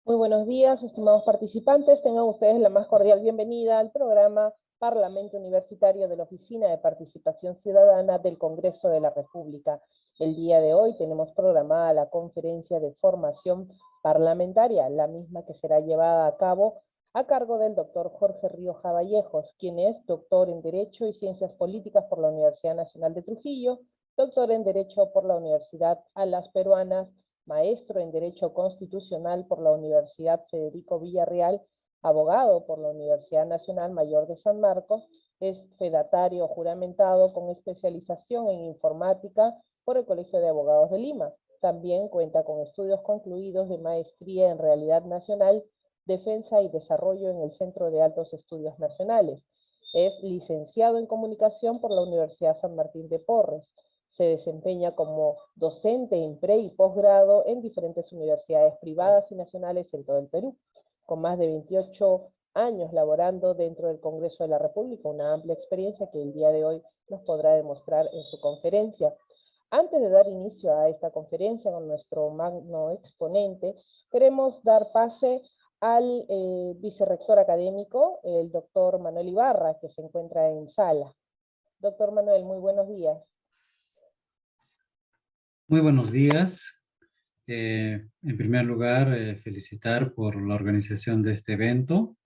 Muy buenos días, estimados participantes. Tengan ustedes la más cordial bienvenida al programa Parlamento Universitario de la Oficina de Participación Ciudadana del Congreso de la República. El día de hoy tenemos programada la conferencia de formación parlamentaria, la misma que será llevada a cabo a cargo del doctor Jorge Rioja Vallejos, quien es doctor en Derecho y Ciencias Políticas por la Universidad Nacional de Trujillo, doctor en Derecho por la Universidad Alas Peruanas, maestro en Derecho Constitucional por la Universidad Federico Villarreal, abogado por la Universidad Nacional Mayor de San Marcos, es fedatario juramentado con especialización en informática por el Colegio de Abogados de Lima. También cuenta con estudios concluidos de maestría en Realidad Nacional, Defensa y Desarrollo en el Centro de Altos Estudios Nacionales. Es licenciado en Comunicación por la Universidad San Martín de Porres. Se desempeña como docente en pre- y posgrado en diferentes universidades privadas y nacionales en todo el Perú, con más de 28 años laborando dentro del Congreso de la República, una amplia experiencia que el día de hoy nos podrá demostrar en su conferencia. Antes de dar inicio a esta conferencia con nuestro magno exponente, queremos dar pase al vicerrector académico, el doctor Manuel Ibarra, que se encuentra en sala. Doctor Manuel, muy buenos días. Muy buenos días. En primer lugar, felicitar por la organización de este evento.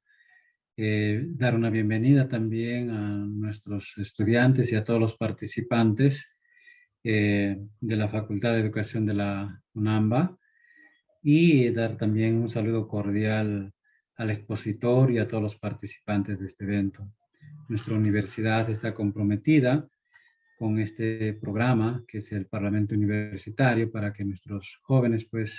Dar una bienvenida también a nuestros estudiantes y a todos los participantes de la Facultad de Educación de la UNAMBA. Y dar también un saludo cordial al expositor y a todos los participantes de este evento. Nuestra universidad está comprometida con este programa, que es el Parlamento Universitario, para que nuestros jóvenes pues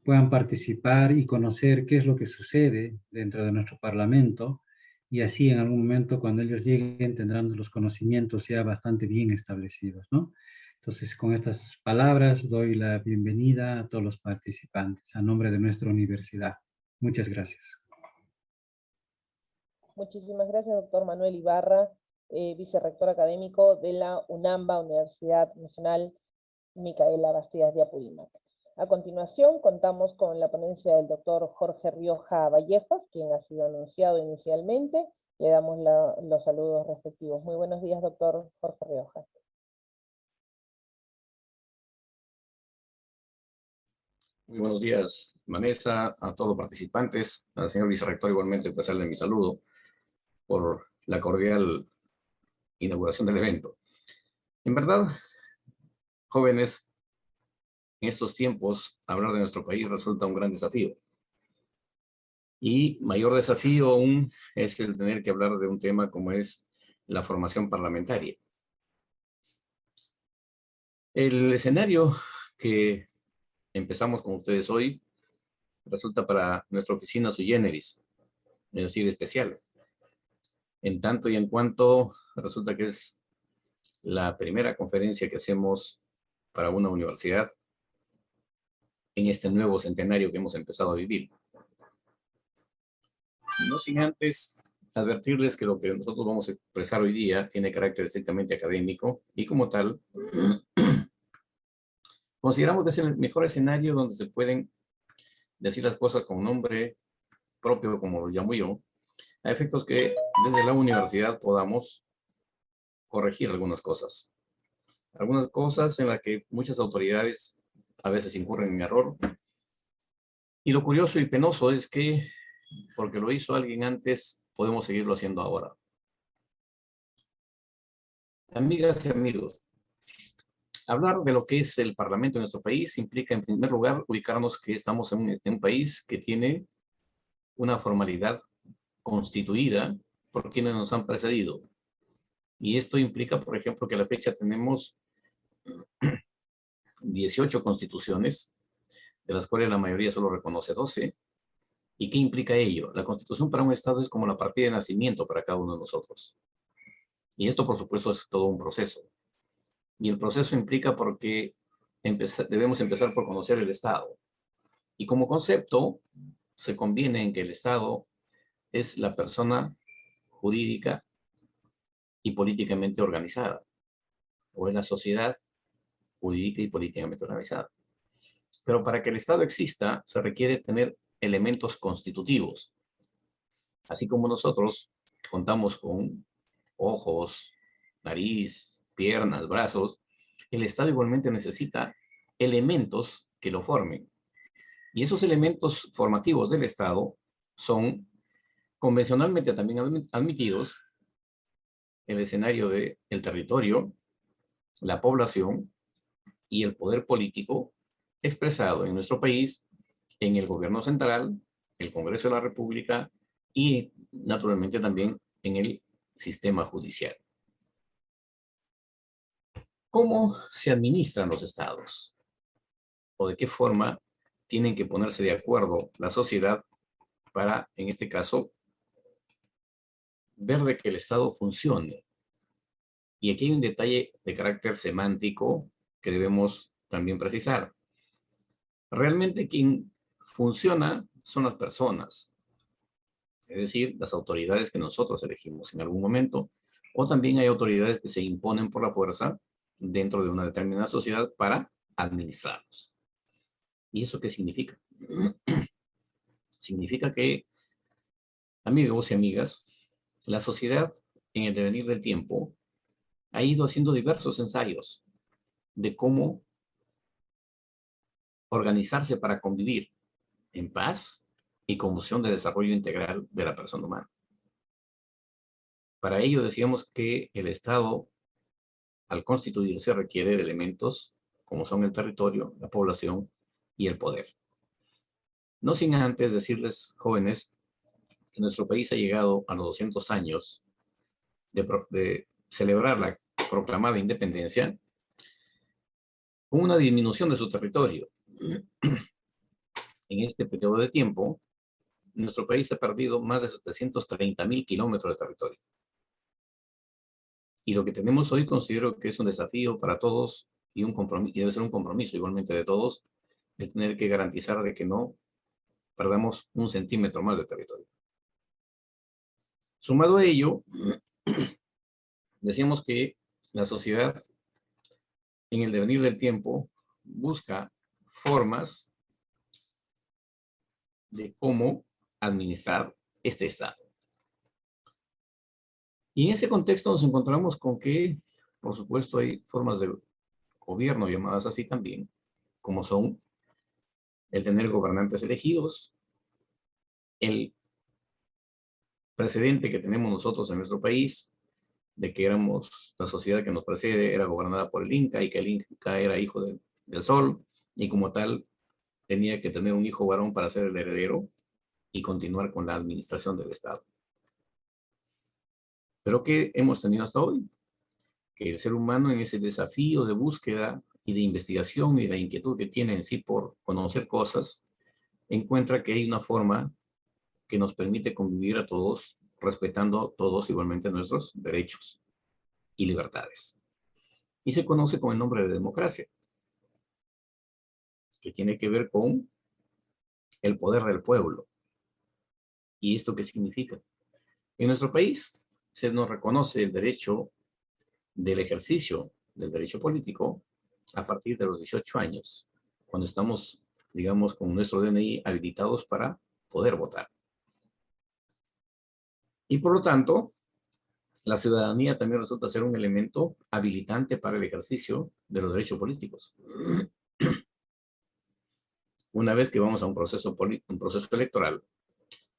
puedan participar y conocer qué es lo que sucede dentro de nuestro Parlamento, y así en algún momento cuando ellos lleguen tendrán los conocimientos ya bastante bien establecidos, ¿no? Entonces, con estas palabras doy la bienvenida a todos los participantes a nombre de nuestra universidad. Muchas gracias. Muchísimas gracias, doctor Manuel Ibarra, vicerrector académico de la UNAMBA, Universidad Nacional Micaela Bastidas de Apurímac. A continuación, contamos con la ponencia del doctor Jorge Rioja Vallejos, quien ha sido anunciado inicialmente. Le damos los saludos respectivos. Muy buenos días, doctor Jorge Rioja. Muy buenos días, Vanessa, a todos los participantes, al señor vicerrector igualmente, pasarle mi saludo por la cordial inauguración del evento. En verdad, jóvenes, en estos tiempos, hablar de nuestro país resulta un gran desafío. Y mayor desafío aún es el tener que hablar de un tema como es la formación parlamentaria. El escenario que empezamos con ustedes hoy resulta para nuestra oficina sui generis, es decir, especial. En tanto y en cuanto resulta que es la primera conferencia que hacemos para una universidad en este nuevo centenario que hemos empezado a vivir. No sin antes advertirles que lo que nosotros vamos a expresar hoy día tiene carácter estrictamente académico y como tal consideramos que es el mejor escenario donde se pueden decir las cosas con nombre propio, como lo llamo yo, a efectos que desde la universidad podamos corregir algunas cosas en las que muchas autoridades a veces incurren en error. Y lo curioso y penoso es que, porque lo hizo alguien antes, podemos seguirlo haciendo ahora. Amigas y amigos, hablar de lo que es el Parlamento de nuestro país implica, en primer lugar, ubicarnos que estamos en un país que tiene una formalidad constituida por quienes nos han precedido. Y esto implica, por ejemplo, que a la fecha tenemos 18 constituciones, de las cuales la mayoría solo reconoce 12. ¿Y qué implica ello? La constitución para un Estado es como la partida de nacimiento para cada uno de nosotros. Y esto, por supuesto, es todo un proceso. Y el proceso implica porque debemos empezar por conocer el Estado. Y como concepto, se conviene en que el Estado es la persona jurídica y políticamente organizada, o es la sociedad jurídica y políticamente organizada. Pero para que el Estado exista, se requiere tener elementos constitutivos. Así como nosotros contamos con ojos, nariz, piernas, brazos, el Estado igualmente necesita elementos que lo formen. Y esos elementos formativos del Estado son convencionalmente también admitidos en el escenario del territorio, la población y el poder político expresado en nuestro país, en el gobierno central, el Congreso de la República y naturalmente también en el sistema judicial. ¿Cómo se administran los estados? ¿O de qué forma tienen que ponerse de acuerdo la sociedad para, en este caso, ver de que el Estado funcione? Y aquí hay un detalle de carácter semántico que debemos también precisar. Realmente quien funciona son las personas, es decir, las autoridades que nosotros elegimos en algún momento, o también hay autoridades que se imponen por la fuerza dentro de una determinada sociedad para administrarlos. ¿Y eso qué significa? Significa que, amigos y amigas, la sociedad en el devenir del tiempo ha ido haciendo diversos ensayos de cómo organizarse para convivir en paz y con opción de desarrollo integral de la persona humana. Para ello decíamos que el Estado, al constituirse, requiere de elementos como son el territorio, la población y el poder. No sin antes decirles, jóvenes, que nuestro país ha llegado a los 200 años de celebrar la proclamada independencia con una disminución de su territorio. En este periodo de tiempo, nuestro país ha perdido más de 730.000 kilómetros de territorio. Y lo que tenemos hoy considero que es un desafío para todos y debe ser un compromiso igualmente de todos, el tener que garantizar de que no perdamos un centímetro más de territorio. Sumado a ello, decíamos que la sociedad en el devenir del tiempo busca formas de cómo administrar este Estado. Y en ese contexto nos encontramos con que, por supuesto, hay formas de gobierno llamadas así también, como son el tener gobernantes elegidos, el precedente que tenemos nosotros en nuestro país, de que la sociedad que nos precede era gobernada por el Inca y que el Inca era hijo del Sol y como tal tenía que tener un hijo varón para ser el heredero y continuar con la administración del Estado. Pero ¿qué hemos tenido hasta hoy? Que el ser humano en ese desafío de búsqueda y de investigación y la inquietud que tiene en sí por conocer cosas, encuentra que hay una forma que nos permite convivir a todos, respetando todos igualmente nuestros derechos y libertades. Y se conoce con el nombre de democracia, que tiene que ver con el poder del pueblo. ¿Y esto qué significa? En nuestro país se nos reconoce el derecho del ejercicio del derecho político a partir de los 18 años, cuando estamos, digamos, con nuestro DNI habilitados para poder votar. Y por lo tanto, la ciudadanía también resulta ser un elemento habilitante para el ejercicio de los derechos políticos. Una vez que vamos a un proceso electoral,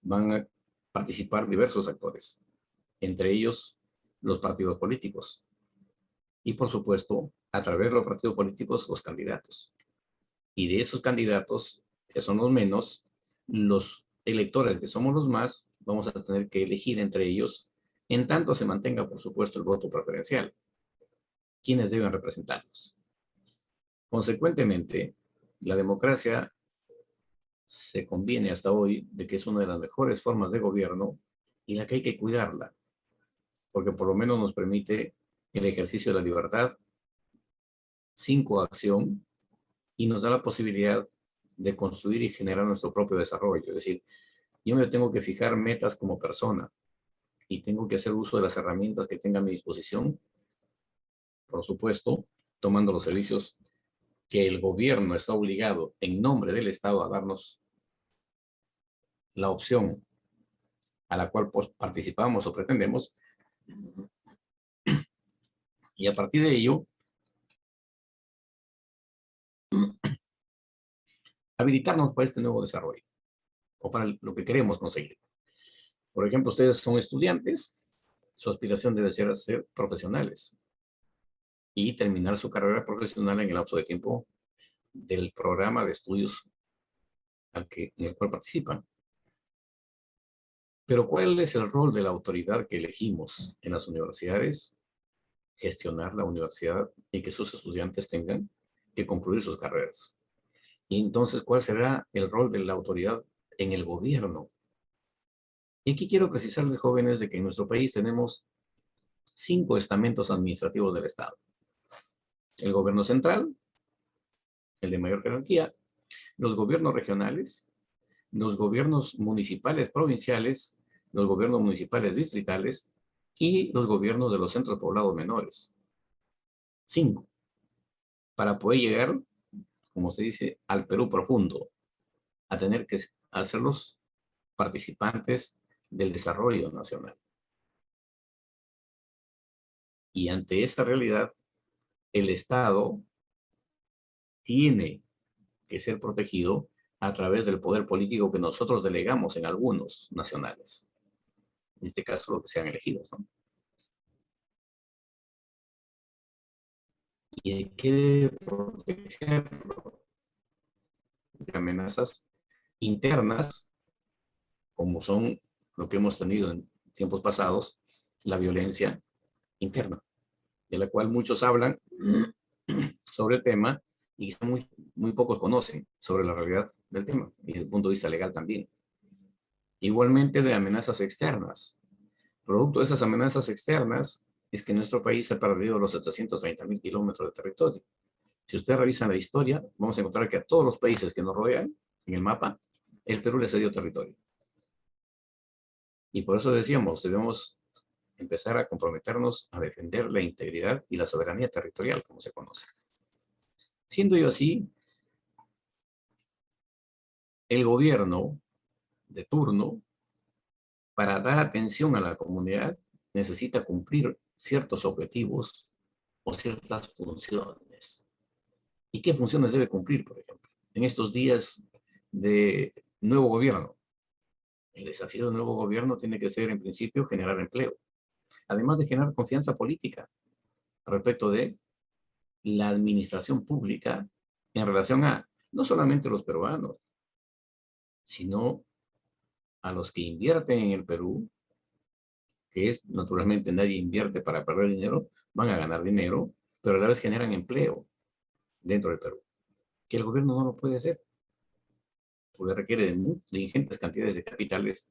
van a participar diversos actores, entre ellos los partidos políticos. Y por supuesto, a través de los partidos políticos, los candidatos. Y de esos candidatos, que son los menos, los electores, que somos los más, vamos a tener que elegir entre ellos, en tanto se mantenga, por supuesto, el voto preferencial. ¿Quiénes deben representarnos? Consecuentemente, la democracia se conviene hasta hoy de que es una de las mejores formas de gobierno y la que hay que cuidarla, porque por lo menos nos permite el ejercicio de la libertad sin coacción y nos da la posibilidad de construir y generar nuestro propio desarrollo. Es decir, yo me tengo que fijar metas como persona y tengo que hacer uso de las herramientas que tenga a mi disposición, por supuesto, tomando los servicios que el gobierno está obligado en nombre del Estado a darnos la opción a la cual pues, participamos o pretendemos, y a partir de ello, habilitarnos para este nuevo desarrollo, o para lo que queremos conseguir. Por ejemplo, ustedes son estudiantes, su aspiración debe ser profesionales y terminar su carrera profesional en el lapso de tiempo del programa de estudios en el cual participan. Pero ¿cuál es el rol de la autoridad que elegimos en las universidades? Gestionar la universidad y que sus estudiantes tengan que concluir sus carreras. Y entonces, ¿cuál será el rol de la autoridad en el gobierno? Y aquí quiero precisarles, jóvenes, de que en nuestro país tenemos 5 estamentos administrativos del Estado. El gobierno central, el de mayor jerarquía, los gobiernos regionales, los gobiernos municipales provinciales, los gobiernos municipales distritales y los gobiernos de los centros poblados menores. 5. Para poder llegar, como se dice, al Perú profundo, a tener que hacerlos participantes del desarrollo nacional. Y ante esta realidad, el Estado tiene que ser protegido a través del poder político que nosotros delegamos en algunos nacionales. En este caso, los que sean elegidos, ¿no? Y hay que protegerlo de amenazas internas, como son lo que hemos tenido en tiempos pasados, la violencia interna, de la cual muchos hablan sobre el tema y muy pocos conocen sobre la realidad del tema y desde el punto de vista legal también. Igualmente de amenazas externas. Producto de esas amenazas externas es que nuestro país ha perdido los 730.000 kilómetros de territorio. Si ustedes revisan la historia, vamos a encontrar que a todos los países que nos rodean en el mapa, el Perú le cedió territorio. Y por eso decíamos, debemos empezar a comprometernos a defender la integridad y la soberanía territorial, como se conoce. Siendo yo así, el gobierno de turno, para dar atención a la comunidad, necesita cumplir ciertos objetivos o ciertas funciones. ¿Y qué funciones debe cumplir, por ejemplo? En estos días de nuevo gobierno, el desafío del nuevo gobierno tiene que ser, en principio, generar empleo. Además de generar confianza política respecto de la administración pública en relación a no solamente los peruanos, sino a los que invierten en el Perú, que es, naturalmente, nadie invierte para perder dinero, van a ganar dinero, pero a la vez generan empleo dentro del Perú, que el gobierno no lo puede hacer, porque requiere de ingentes cantidades de capitales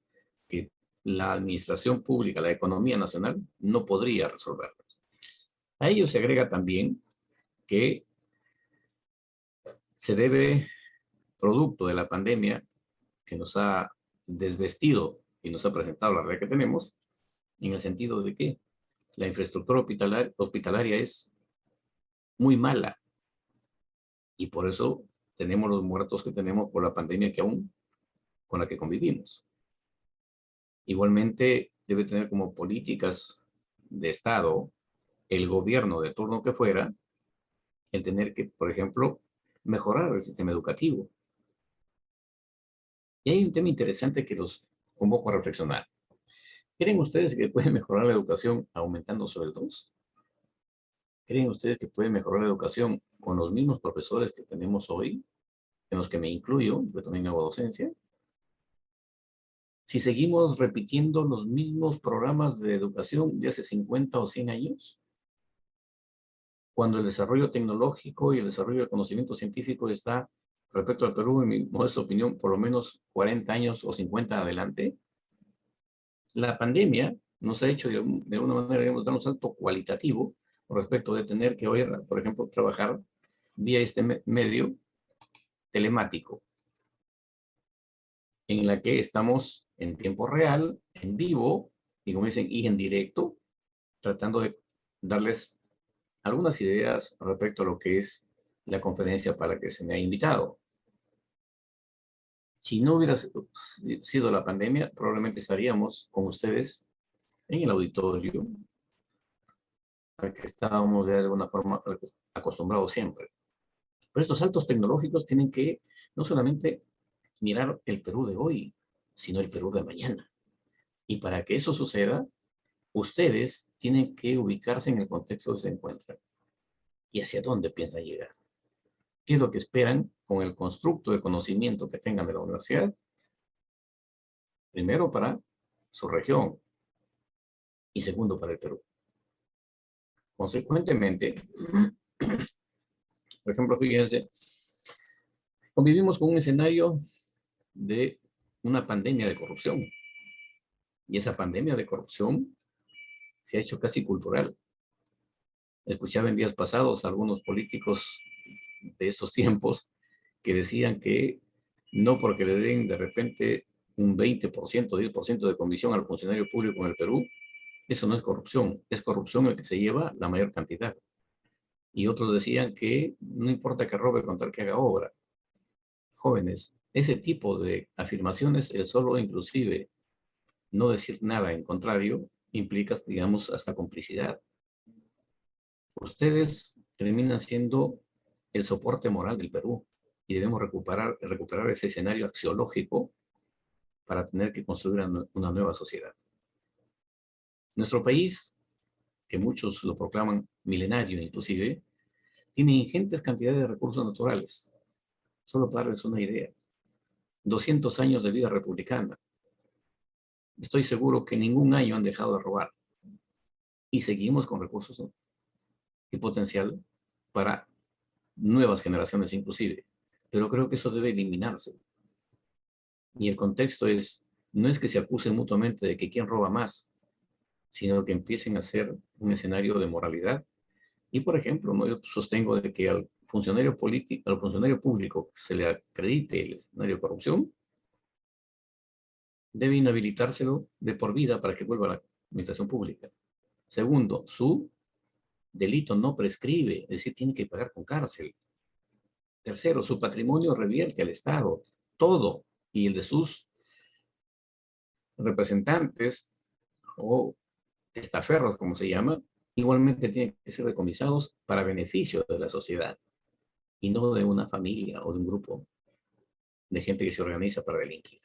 que la administración pública, la economía nacional, no podría resolverlos. A ello se agrega también que se debe, producto de la pandemia, que nos ha desvestido y nos ha presentado la realidad que tenemos, en el sentido de que la infraestructura hospitalaria es muy mala y por eso tenemos los muertos que tenemos por la pandemia con la que convivimos. Igualmente debe tener como políticas de Estado el gobierno de turno que fuera, el tener que, por ejemplo, mejorar el sistema educativo. Y hay un tema interesante que los convoco a reflexionar. ¿Creen ustedes que puede mejorar la educación aumentando sueldos? ¿Creen ustedes que puede mejorar la educación con los mismos profesores que tenemos hoy, en los que me incluyo, yo también hago docencia? Si seguimos repitiendo los mismos programas de educación de hace 50 o 100 años, cuando el desarrollo tecnológico y el desarrollo del conocimiento científico está, respecto al Perú, en mi modesta opinión, por lo menos 40 años o 50 adelante, la pandemia nos ha hecho, de alguna manera, digamos, dar un salto cualitativo respecto de tener que hoy, por ejemplo, trabajar vía este medio telemático, en la que estamos en tiempo real, en vivo, y como dicen, y en directo, tratando de darles algunas ideas respecto a lo que es la conferencia para la que se me ha invitado. Si no hubiera sido la pandemia, probablemente estaríamos con ustedes en el auditorio, al que estábamos de alguna forma acostumbrados siempre. Pero estos saltos tecnológicos tienen que no solamente mirar el Perú de hoy, sino el Perú de mañana. Y para que eso suceda, ustedes tienen que ubicarse en el contexto que se encuentran y hacia dónde piensan llegar. ¿Qué es lo que esperan con el constructo de conocimiento que tengan de la universidad? Primero para su región y segundo para el Perú. Consecuentemente, por ejemplo, fíjense, convivimos con un escenario de una pandemia de corrupción. Y esa pandemia de corrupción se ha hecho casi cultural. Escuchaba en días pasados a algunos políticos de estos tiempos que decían que no porque le den de repente un 20%, 10% de comisión al funcionario público en el Perú, eso no es corrupción el que se lleva la mayor cantidad. Y otros decían que no importa que robe con tal que haga obra. Jóvenes, ese tipo de afirmaciones, el solo inclusive no decir nada en contrario, implica, digamos, hasta complicidad. Ustedes terminan siendo el soporte moral del Perú y debemos recuperar ese escenario axiológico para tener que construir una nueva sociedad. Nuestro país, que muchos lo proclaman milenario inclusive, tiene ingentes cantidades de recursos naturales. Solo para darles una idea. 200 años de vida republicana. Estoy seguro que ningún año han dejado de robar. Y seguimos con recursos, ¿no? Y potencial para nuevas generaciones inclusive. Pero creo que eso debe eliminarse. Y el contexto no es que se acusen mutuamente de que quién roba más, sino que empiecen a hacer un escenario de moralidad. Y, por ejemplo, ¿no? Yo sostengo de que al funcionario público se le acredite el escenario de corrupción, debe inhabilitárselo de por vida para que vuelva a la administración pública. Segundo, su delito no prescribe, es decir, tiene que pagar con cárcel. Tercero, su patrimonio revierte al Estado, todo, y el de sus representantes o estaferros, como se llama, igualmente tienen que ser decomisados para beneficio de la sociedad y no de una familia o de un grupo de gente que se organiza para delinquir.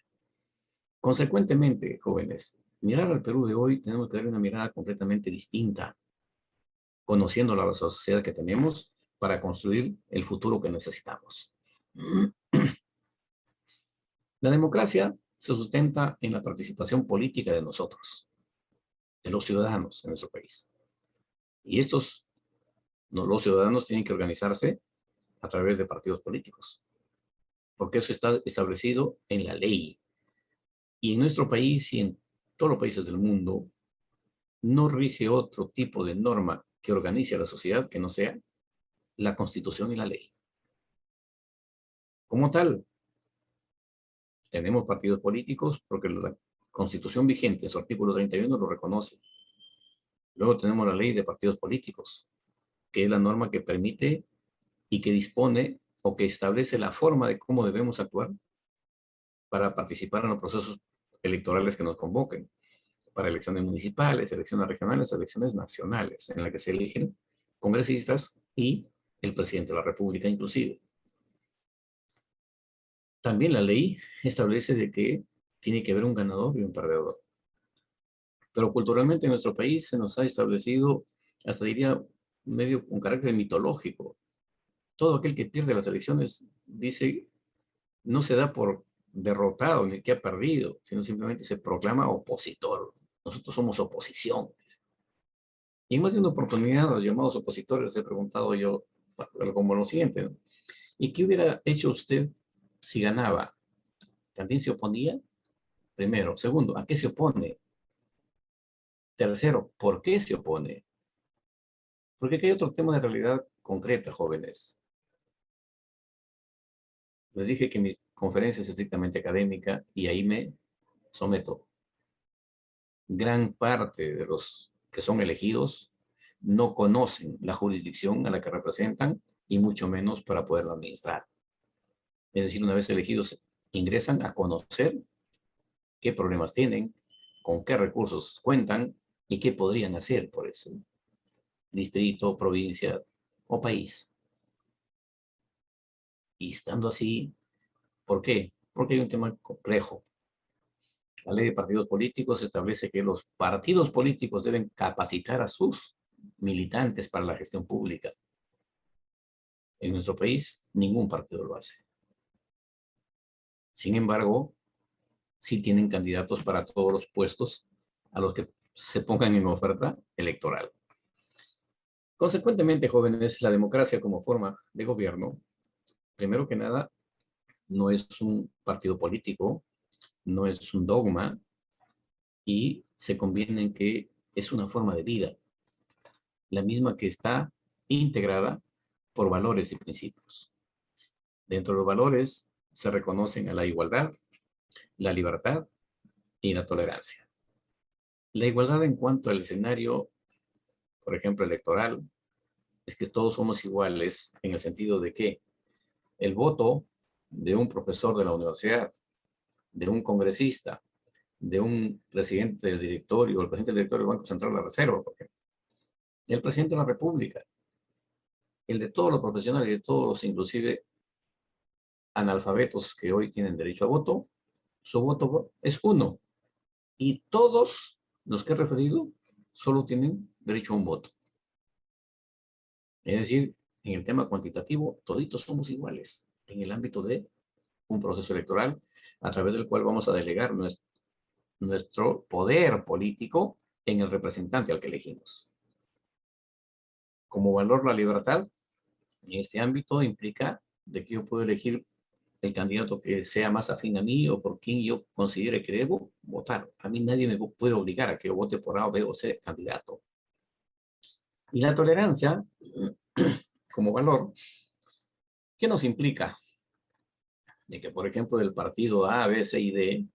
Consecuentemente, jóvenes, mirar al Perú de hoy tenemos que dar una mirada completamente distinta, conociendo la sociedad que tenemos para construir el futuro que necesitamos. La democracia se sustenta en la participación política de nosotros, de los ciudadanos en nuestro país. Y los ciudadanos tienen que organizarse a través de partidos políticos, porque eso está establecido en la ley. Y en nuestro país y en todos los países del mundo, no rige otro tipo de norma que organice a la sociedad que no sea la Constitución y la ley. Como tal, tenemos partidos políticos porque la Constitución vigente, en su artículo 31, lo reconoce. Luego tenemos la ley de partidos políticos, que es la norma que permite y que dispone o que establece la forma de cómo debemos actuar para participar en los procesos electorales que nos convoquen, para elecciones municipales, elecciones regionales, elecciones nacionales, en las que se eligen congresistas y el presidente de la República inclusive. También la ley establece de que tiene que haber un ganador y un perdedor. Pero culturalmente en nuestro país se nos ha establecido, hasta diría, medio un carácter mitológico. Todo aquel que pierde las elecciones dice, no se da por derrotado ni que ha perdido, sino simplemente se proclama opositor. Nosotros somos oposición. Y en más de una oportunidad a los llamados opositores les he preguntado yo como lo siguiente, ¿no? ¿Y qué hubiera hecho usted si ganaba? ¿También se oponía? Primero. Segundo, ¿a qué se opone? Tercero, ¿por qué se opone? Porque aquí hay otro tema de realidad concreta, jóvenes. Les dije que mi conferencia es estrictamente académica y ahí me someto. Gran parte de los que son elegidos no conocen la jurisdicción a la que representan y mucho menos para poderla administrar. Es decir, una vez elegidos, ingresan a conocer qué problemas tienen, con qué recursos cuentan y qué podrían hacer por ese distrito, provincia o país. Y estando así, ¿por qué? Porque hay un tema complejo. La ley de partidos políticos establece que los partidos políticos deben capacitar a sus militantes para la gestión pública. En nuestro país, ningún partido lo hace. Sin embargo, sí tienen candidatos para todos los puestos a los que se pongan en oferta electoral. Consecuentemente, jóvenes, la democracia como forma de gobierno, primero que nada, no es un partido político, no es un dogma, y se conviene en que es una forma de vida, la misma que está integrada por valores y principios. Dentro de los valores se reconocen a la igualdad, la libertad y la tolerancia. La igualdad en cuanto al escenario, por ejemplo, electoral, es que todos somos iguales en el sentido de que el voto de un profesor de la universidad, de un congresista, de un presidente del directorio, el presidente del directorio del Banco Central de la Reserva, por ejemplo, el presidente de la República, el de todos los profesionales y de todos los, inclusive, analfabetos que hoy tienen derecho a voto, su voto es uno. Y todos los que he referido solo tienen derecho a un voto. Es decir, en el tema cuantitativo, toditos somos iguales en el ámbito de un proceso electoral a través del cual vamos a delegar nuestro poder político en el representante al que elegimos. Como valor, la libertad en este ámbito implica de que yo puedo elegir el candidato que sea más afín a mí o por quien yo considere que debo votar. A mí nadie me puede obligar a que yo vote por A, B o C candidato. Y la tolerancia, como valor, ¿qué nos implica? De que, por ejemplo, del partido A, B, C y D,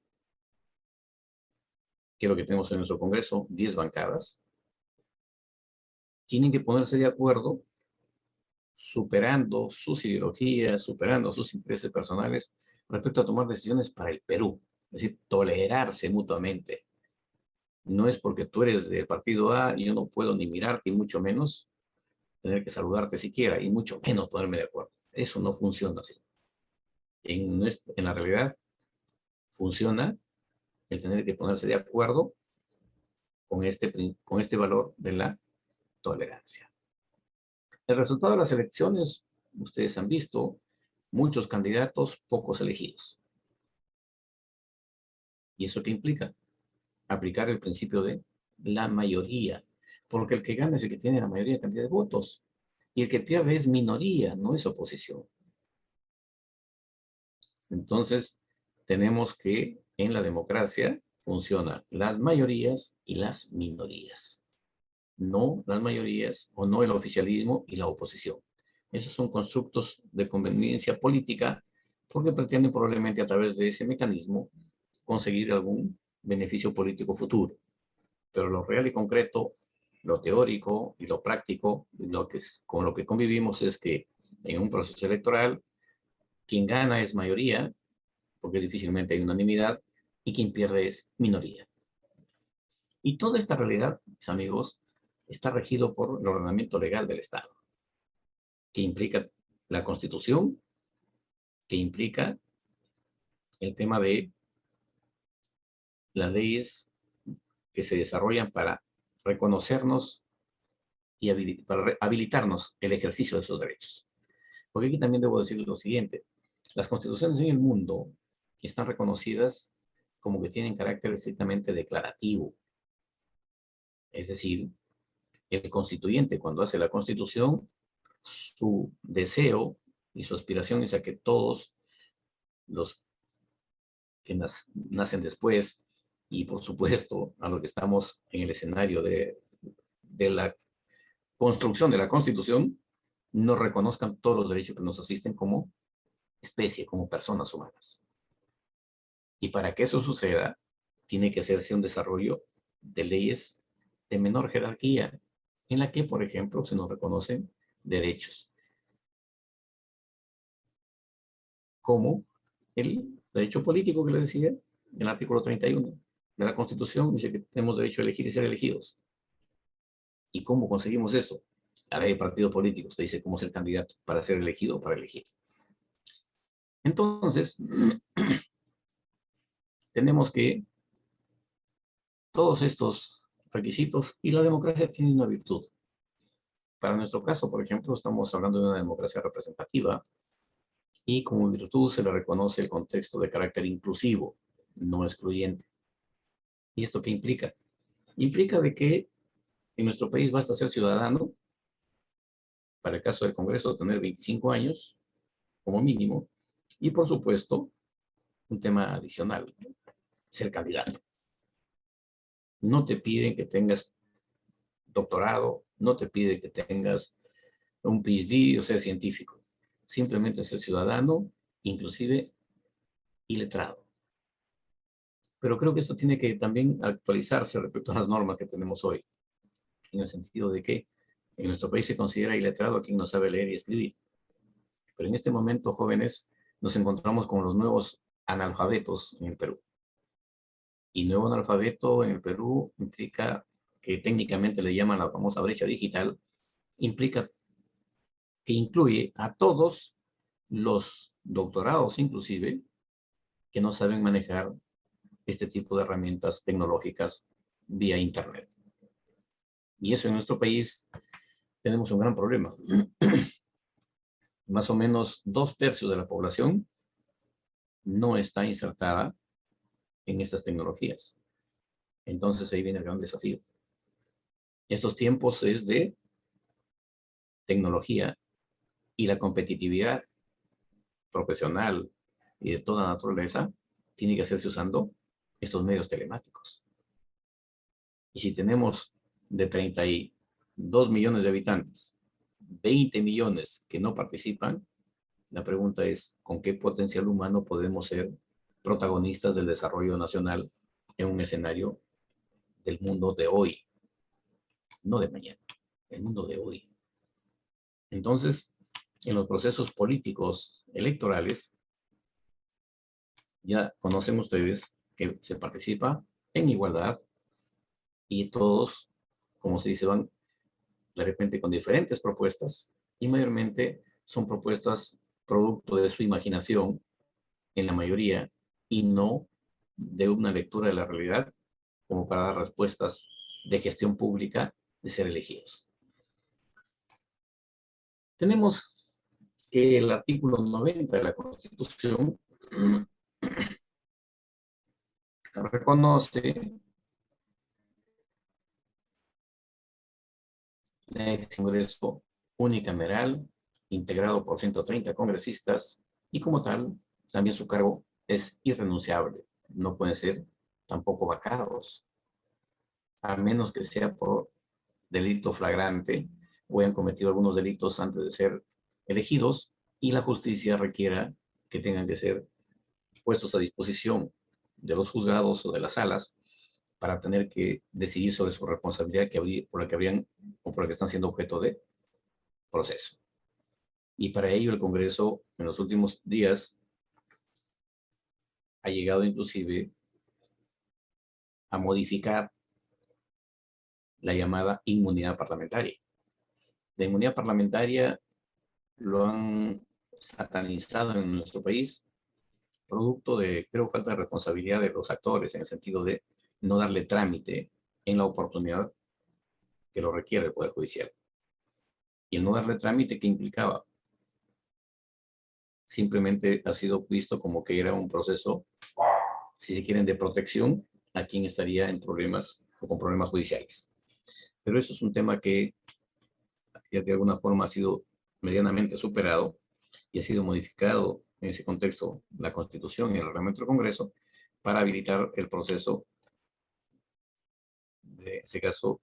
que es lo que tenemos en nuestro Congreso, 10 bancadas, tienen que ponerse de acuerdo superando sus ideologías, superando sus intereses personales respecto a tomar decisiones para el Perú. Es decir, tolerarse mutuamente. No es porque tú eres del partido A y yo no puedo ni mirarte y mucho menos tener que saludarte siquiera y mucho menos ponerme de acuerdo. Eso no funciona así. En la realidad funciona el tener que ponerse de acuerdo con este valor de la tolerancia. El resultado de las elecciones, ustedes han visto, muchos candidatos, pocos elegidos. ¿Y eso qué implica? Aplicar el principio de la mayoría, porque el que gana es el que tiene la mayoría de cantidad de votos, y el que pierde es minoría, no es oposición. Entonces, tenemos que en la democracia funcionan las mayorías y las minorías, no las mayorías o no el oficialismo y la oposición. Esos son constructos de conveniencia política porque pretenden probablemente a través de ese mecanismo conseguir algún beneficio político futuro. Pero lo real y concreto, lo teórico y lo práctico, con lo que convivimos es que en un proceso electoral, quien gana es mayoría, porque difícilmente hay unanimidad, y quien pierde es minoría. Y toda esta realidad, mis amigos, está regido por el ordenamiento legal del Estado, que implica la Constitución, que implica el tema de las leyes que se desarrollan para reconocernos y para habilitarnos el ejercicio de esos derechos. Porque aquí también debo decir lo siguiente. Las constituciones en el mundo están reconocidas como que tienen carácter estrictamente declarativo. Es decir, el constituyente, cuando hace la constitución, su deseo y su aspiración es a que todos los que nacen después, y por supuesto a los que estamos en el escenario de la construcción de la Constitución, nos reconozcan todos los derechos que nos asisten como especie, como personas humanas. Y para que eso suceda, tiene que hacerse un desarrollo de leyes de menor jerarquía, en la que, por ejemplo, se nos reconocen derechos, como derecho político que les decía, el artículo 31 de la Constitución dice que tenemos derecho a elegir y ser elegidos. ¿Y cómo conseguimos eso? La ley de partidos políticos te dice cómo ser candidato para ser elegido o para elegir. Entonces, tenemos que todos estos requisitos, y la democracia tiene una virtud. Para nuestro caso, por ejemplo, estamos hablando de una democracia representativa y como virtud se le reconoce el contexto de carácter inclusivo, no excluyente. ¿Y esto qué implica? Implica de que en nuestro país basta ser ciudadano, para el caso del Congreso, tener 25 años como mínimo, y por supuesto, un tema adicional, ser candidato. No te piden que tengas doctorado, no te piden que tengas un PhD o sea científico. Simplemente ser ciudadano, inclusive iletrado. Pero creo que esto tiene que también actualizarse respecto a las normas que tenemos hoy, en el sentido de que en nuestro país se considera iletrado a quien no sabe leer y escribir. Pero en este momento, jóvenes, nos encontramos con los nuevos analfabetos en el Perú. Y nuevo analfabeto en el Perú implica que técnicamente le llaman la famosa brecha digital, implica que incluye a todos los doctorados inclusive que no saben manejar este tipo de herramientas tecnológicas vía Internet. Y eso en nuestro país tenemos un gran problema. Más o menos 2/3 de la población no está insertada en estas tecnologías. Entonces ahí viene el gran desafío. Estos tiempos es de tecnología y la competitividad profesional y de toda naturaleza tiene que hacerse usando estos medios telemáticos. Y si tenemos de 32 millones de habitantes, 20 millones que no participan, la pregunta es, ¿con qué potencial humano podemos ser protagonistas del desarrollo nacional en un escenario del mundo de hoy? No de mañana, el mundo de hoy. Entonces, en los procesos políticos electorales, ya conocen ustedes que se participa en igualdad y todos, como se dice, van de repente con diferentes propuestas y mayormente son propuestas producto de su imaginación en la mayoría y no de una lectura de la realidad como para dar respuestas de gestión pública de ser elegidos. Tenemos que el artículo 90 de la Constitución reconoce el Congreso unicameral integrado por 130 congresistas y como tal también su cargo es irrenunciable. No pueden ser tampoco vacados, a menos que sea por delito flagrante o hayan cometido algunos delitos antes de ser elegidos y la justicia requiera que tengan que ser puestos a disposición de los juzgados o de las salas para tener que decidir sobre su responsabilidad por la que habrían o por la que están siendo objeto de proceso. Y para ello el Congreso en los últimos días ha llegado inclusive a modificar la llamada inmunidad parlamentaria. La inmunidad parlamentaria lo han satanizado en nuestro país, producto de, creo, falta de responsabilidad de los actores, en el sentido de no darle trámite en la oportunidad que lo requiere el Poder Judicial. Y el no darle trámite, ¿qué implicaba? Simplemente ha sido visto como que era un proceso, si se quieren, de protección a quien estaría en problemas o con problemas judiciales. Pero eso es un tema que de alguna forma ha sido medianamente superado y ha sido modificado en ese contexto la Constitución y el reglamento del Congreso para habilitar el proceso, de ese caso,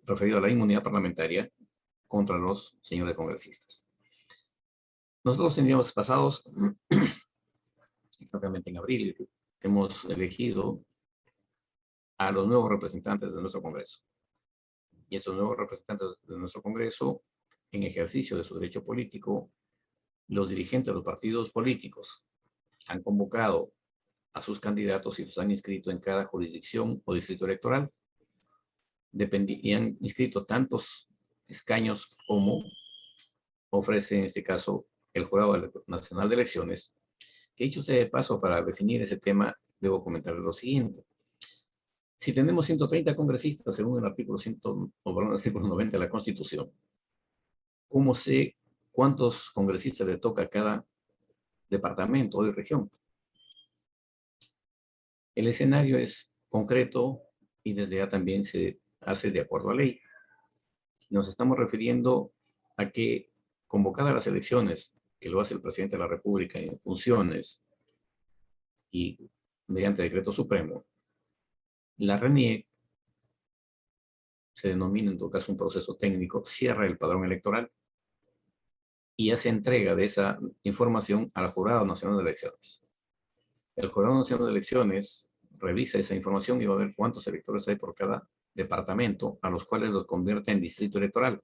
referido a la inmunidad parlamentaria contra los señores congresistas. Nosotros en días pasados, exactamente en abril, hemos elegido a los nuevos representantes de nuestro Congreso. Y estos nuevos representantes de nuestro Congreso, en ejercicio de su derecho político, los dirigentes de los partidos políticos han convocado a sus candidatos y los han inscrito en cada jurisdicción o distrito electoral. Y han inscrito tantos escaños como ofrece en este caso el Jurado Nacional de Elecciones, que dicho sea de paso, para definir ese tema, debo comentarles lo siguiente. Si tenemos 130 congresistas, según el artículo 90 de la Constitución, ¿cómo sé cuántos congresistas le toca a cada departamento o región? El escenario es concreto y desde ya también se hace de acuerdo a ley. Nos estamos refiriendo a que, convocadas las elecciones, que lo hace el presidente de la República en funciones y mediante decreto supremo, la RENIEC, se denomina en todo caso un proceso técnico, cierra el padrón electoral y hace entrega de esa información al Jurado Nacional de Elecciones. El Jurado Nacional de Elecciones revisa esa información y va a ver cuántos electores hay por cada departamento, a los cuales los convierte en distrito electoral.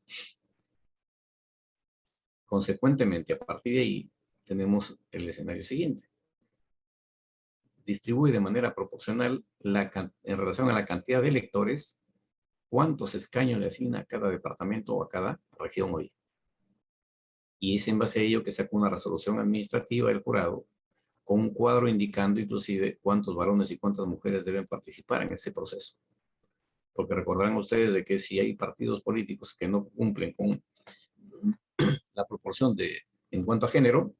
Consecuentemente, a partir de ahí, tenemos el escenario siguiente. Distribuye de manera proporcional en relación a la cantidad de electores, cuántos escaños le asigna a cada departamento o a cada región hoy. Y es en base a ello que saca una resolución administrativa del jurado con un cuadro indicando inclusive cuántos varones y cuántas mujeres deben participar en ese proceso. Porque recordarán ustedes de que si hay partidos políticos que no cumplen con la proporción en cuanto a género,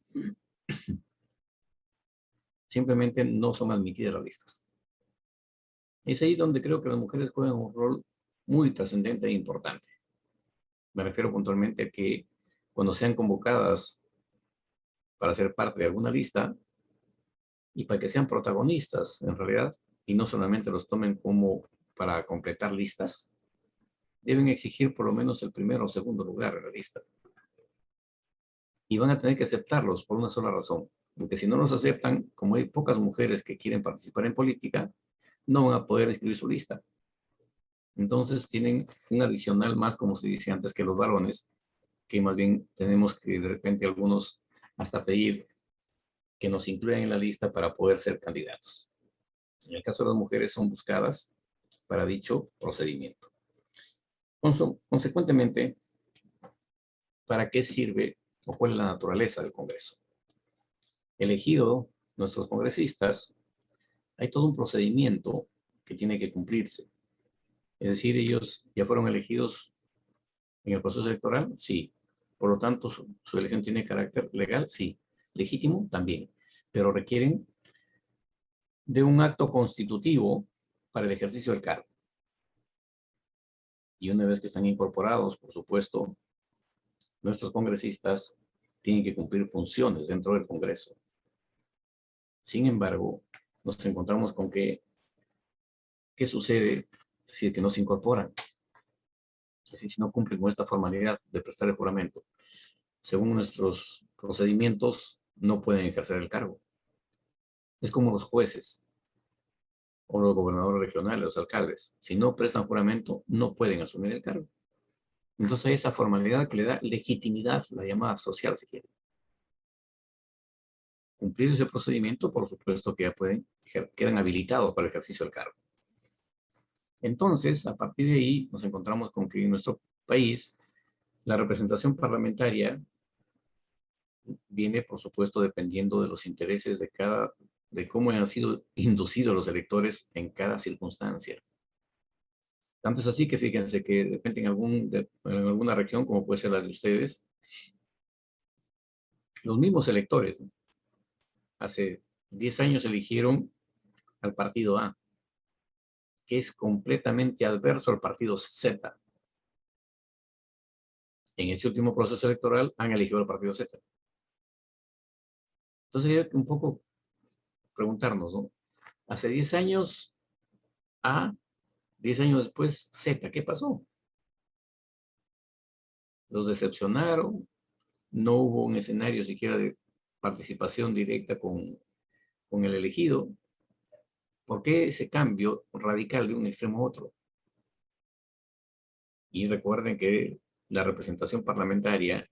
simplemente no son admitidas las listas. Es ahí donde creo que las mujeres juegan un rol muy trascendente e importante. Me refiero puntualmente a que cuando sean convocadas para ser parte de alguna lista y para que sean protagonistas en realidad y no solamente los tomen como para completar listas, deben exigir por lo menos el primero o segundo lugar en la lista. Y van a tener que aceptarlos por una sola razón, porque si no los aceptan, como hay pocas mujeres que quieren participar en política, no van a poder escribir su lista. Entonces tienen un adicional más, como se dice antes, que los varones, que más bien tenemos que de repente algunos hasta pedir que nos incluyan en la lista para poder ser candidatos. En el caso de las mujeres son buscadas para dicho procedimiento. Consecuentemente, ¿para qué sirve o cuál es la naturaleza del Congreso? Elegido nuestros congresistas, hay todo un procedimiento que tiene que cumplirse. Es decir, ellos ya fueron elegidos en el proceso electoral, sí. Por lo tanto, su elección tiene carácter legal, sí. Legítimo, también. Pero requieren de un acto constitutivo para el ejercicio del cargo. Y una vez que están incorporados, por supuesto, nuestros congresistas tienen que cumplir funciones dentro del Congreso. Sin embargo, nos encontramos con que, ¿qué sucede si es que no se incorporan? Es decir, si no cumplen con esta formalidad de prestar el juramento, según nuestros procedimientos, no pueden ejercer el cargo. Es como los jueces o los gobernadores regionales, los alcaldes. Si no prestan juramento, no pueden asumir el cargo. Entonces hay esa formalidad que le da legitimidad, la llamada social, si quiere. Cumplir ese procedimiento, por supuesto que ya quedan habilitados para el ejercicio del cargo. Entonces, a partir de ahí, nos encontramos con que en nuestro país, la representación parlamentaria viene, por supuesto, dependiendo de los intereses de cómo han sido inducidos los electores en cada circunstancia. Tanto es así que fíjense que de repente en alguna región, como puede ser la de ustedes, los mismos electores, ¿no? Hace 10 años eligieron al partido A, que es completamente adverso al partido Z. En este último proceso electoral han elegido al partido Z. Entonces hay que un poco preguntarnos, ¿no? Hace 10 años A, 10 años después Z, ¿qué pasó? Los decepcionaron, no hubo un escenario siquiera de participación directa con el elegido. ¿Por qué ese cambio radical de un extremo a otro? Y recuerden que la representación parlamentaria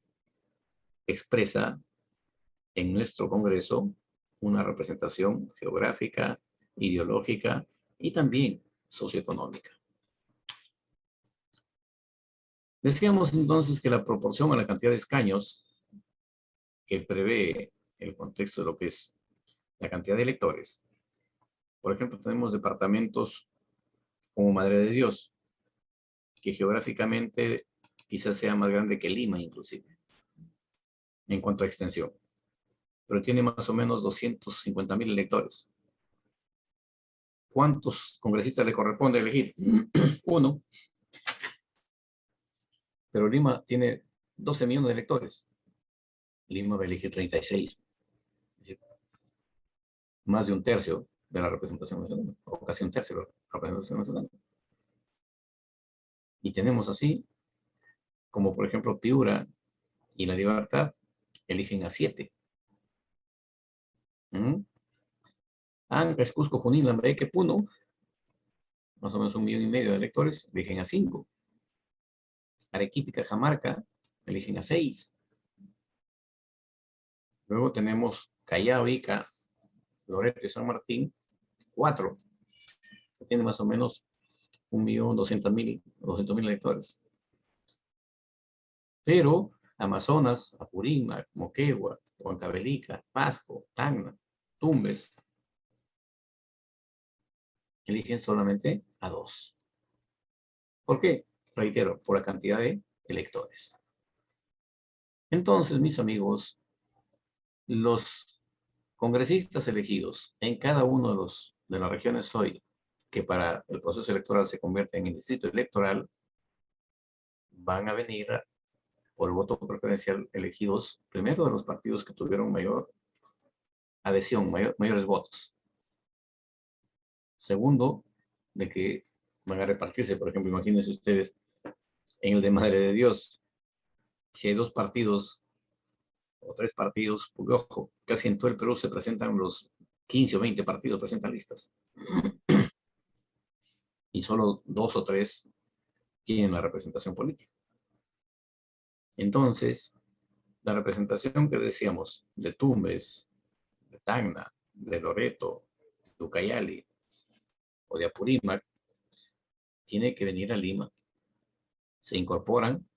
expresa en nuestro Congreso una representación geográfica, ideológica y también socioeconómica. Decíamos entonces que la proporción a la cantidad de escaños que prevé el contexto de lo que es la cantidad de electores. Por ejemplo, tenemos departamentos como Madre de Dios, que geográficamente quizás sea más grande que Lima inclusive, en cuanto a extensión, pero tiene más o menos 250.000 electores. ¿Cuántos congresistas le corresponde elegir? Uno. Pero Lima tiene 12 millones de electores. Lima va a elegir 36. Es decir, más de un tercio de la representación nacional, o casi un tercio de la representación nacional. Y tenemos así, como por ejemplo Piura y La Libertad, eligen a 7. Ancash, Cusco, Junín, Lambayeque, Puno, más o menos 1,5 millones de electores, eligen a 5. Arequipa y Cajamarca eligen a 6. Luego tenemos Callao, Ica, Loreto y San Martín, 4. Que tiene más o menos 1.200.000 electores. Pero Amazonas, Apurímac, Moquegua, Huancavelica, Pasco, Tacna, Tumbes, eligen solamente a 2. ¿Por qué? Reitero, por la cantidad de electores. Entonces, mis amigos, los congresistas elegidos en cada uno de las regiones hoy, que para el proceso electoral se convierten en distrito electoral, van a venir por el voto preferencial elegidos primero de los partidos que tuvieron mayor adhesión, mayores votos. Segundo, de que van a repartirse, por ejemplo, imagínense ustedes, en el de Madre de Dios, si hay 2 partidos o 3 partidos, porque ojo, casi en todo el Perú se presentan los 15 o 20 partidos, presentan listas. Y solo 2 o 3 tienen la representación política. Entonces, la representación que decíamos de Tumbes, de Tacna, de Loreto, de Ucayali o de Apurímac, tiene que venir a Lima. Se incorporan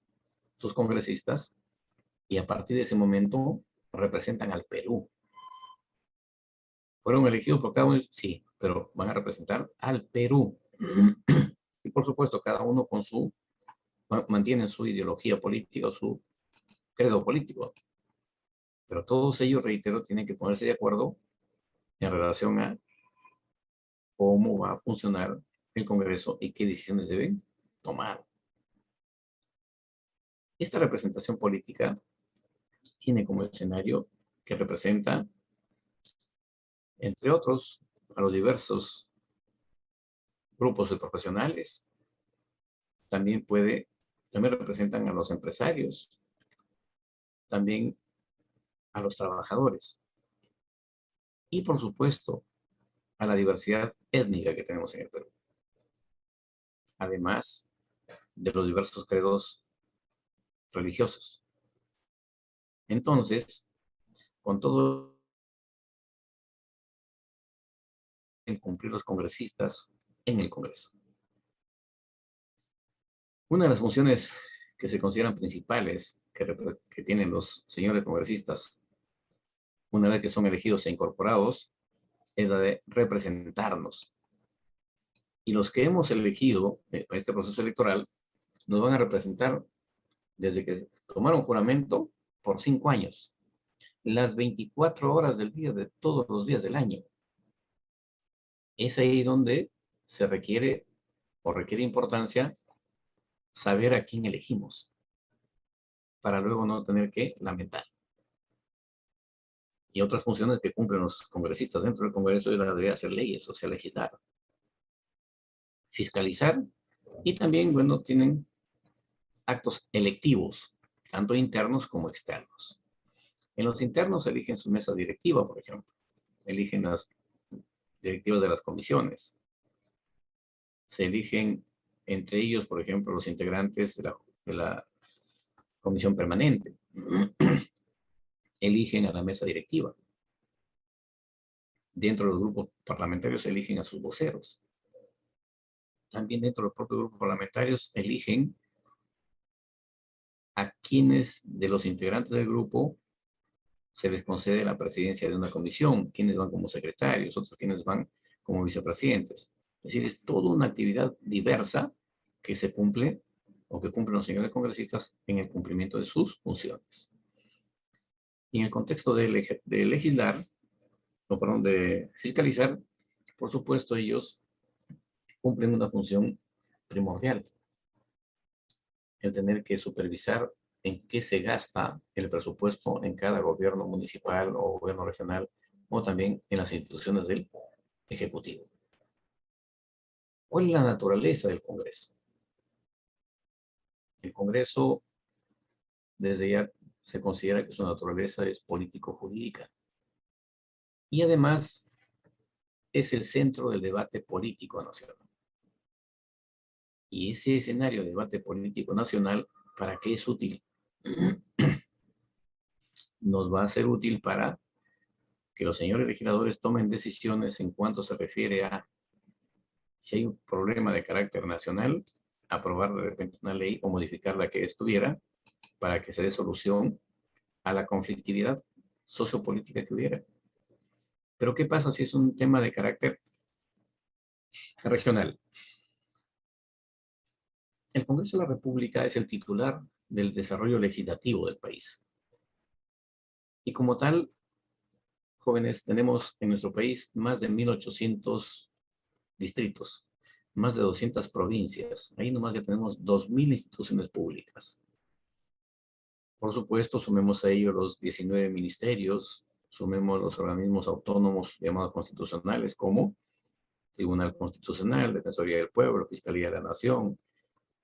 sus congresistas y a partir de ese momento representan al Perú. ¿Fueron elegidos por cada uno? Sí, pero van a representar al Perú. Y por supuesto, cada uno con mantienen su ideología política o su credo político. Pero todos ellos, reitero, tienen que ponerse de acuerdo en relación a cómo va a funcionar el Congreso y qué decisiones deben tomar. Esta representación política tiene como escenario que representa, entre otros, a los diversos grupos de profesionales. También representan a los empresarios, también a los trabajadores y, por supuesto, a la diversidad étnica que tenemos en el Perú. Además de los diversos credos religiosos. Entonces, con todo el cumplir los congresistas en el Congreso. Una de las funciones que se consideran principales que tienen los señores congresistas, una vez que son elegidos e incorporados, es la de representarnos. Y los que hemos elegido para este proceso electoral nos van a representar desde que tomaron juramento por 5 años. Las 24 horas del día de todos los días del año. Es ahí donde se requiere importancia saber a quién elegimos para luego no tener que lamentar. Y otras funciones que cumplen los congresistas dentro del Congreso es la de hacer leyes, o sea, legislar, fiscalizar y también, bueno, tienen actos electivos, tanto internos como externos. En los internos eligen su mesa directiva, por ejemplo. Eligen las directivas de las comisiones. Se eligen entre ellos, por ejemplo, los integrantes de la comisión permanente. Eligen a la mesa directiva. dentro de los grupos parlamentarios eligen a sus voceros. También dentro de los propios grupos parlamentarios eligen a quienes de los integrantes del grupo se les concede la presidencia de una comisión, quienes van como secretarios, otros quienes van como vicepresidentes. Es decir, es toda una actividad diversa que se cumple o que cumplen los señores congresistas en el cumplimiento de sus funciones. Y en el contexto de legislar, o perdón, de fiscalizar, por supuesto, ellos cumplen una función primordial, el tener que supervisar en qué se gasta el presupuesto en cada gobierno municipal o gobierno regional, o también en las instituciones del Ejecutivo. ¿Cuál es la naturaleza del Congreso? El Congreso, desde ya se considera que su naturaleza es político-jurídica. Y además, es el centro del debate político nacional. Y ese escenario de debate político nacional, ¿para qué es útil? Nos va a ser útil para que los señores legisladores tomen decisiones en cuanto se refiere a si hay un problema de carácter nacional, aprobar de repente una ley o modificar la que estuviera para que se dé solución a la conflictividad sociopolítica que hubiera. Pero ¿qué pasa si es un tema de carácter regional? El Congreso de la República es el titular del desarrollo legislativo del país. Y como tal, jóvenes, tenemos en nuestro país más de 1.800 distritos, más de 200 provincias. Ahí nomás ya tenemos 2.000 instituciones públicas. Por supuesto, sumemos a ello los 19 ministerios, sumemos los organismos autónomos llamados constitucionales como Tribunal Constitucional, Defensoría del Pueblo, Fiscalía de la Nación,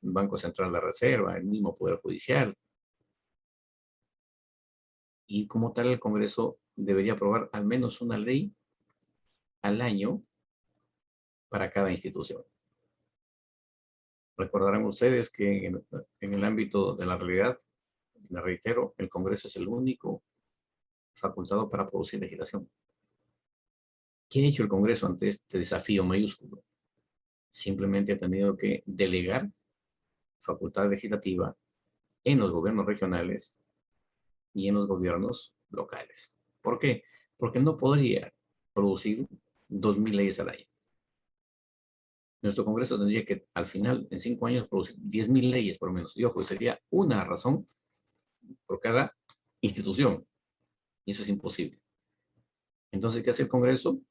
Banco Central de la Reserva, el mismo Poder Judicial. Y como tal, el Congreso debería aprobar al menos una ley al año para cada institución. Recordarán ustedes que en el ámbito de la realidad, me reitero, el Congreso es el único facultado para producir legislación. ¿Qué ha hecho el Congreso ante este desafío mayúsculo? Simplemente ha tenido que delegar facultad legislativa en los gobiernos regionales y en los gobiernos locales. ¿Por qué? Porque no podría producir 2.000 leyes al año. Nuestro Congreso tendría que, al final, en 5 años, producir 10.000 leyes por lo menos. Y ojo, sería una razón por cada institución. Y eso es imposible. Entonces, ¿qué hace el Congreso?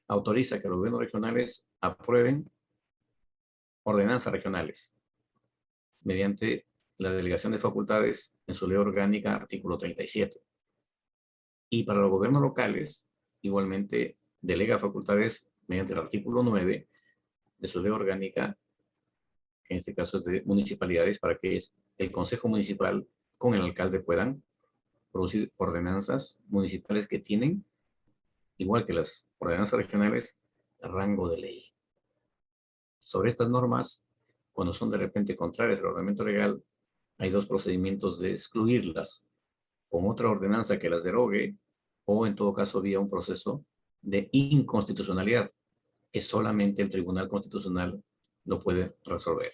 Autoriza que los gobiernos regionales aprueben ordenanzas regionales mediante la delegación de facultades en su ley orgánica, artículo 37. Y para los gobiernos locales, igualmente, delega facultades mediante el artículo 9 de su ley orgánica, que en este caso es de municipalidades, para que el Consejo Municipal con el alcalde puedan producir ordenanzas municipales que tienen, igual que las ordenanzas regionales, rango de ley. Sobre estas normas, cuando son de repente contrarias al ordenamiento legal, hay 2 procedimientos de excluirlas, con otra ordenanza que las derogue, o en todo caso vía un proceso de inconstitucionalidad, que solamente el Tribunal Constitucional lo puede resolver.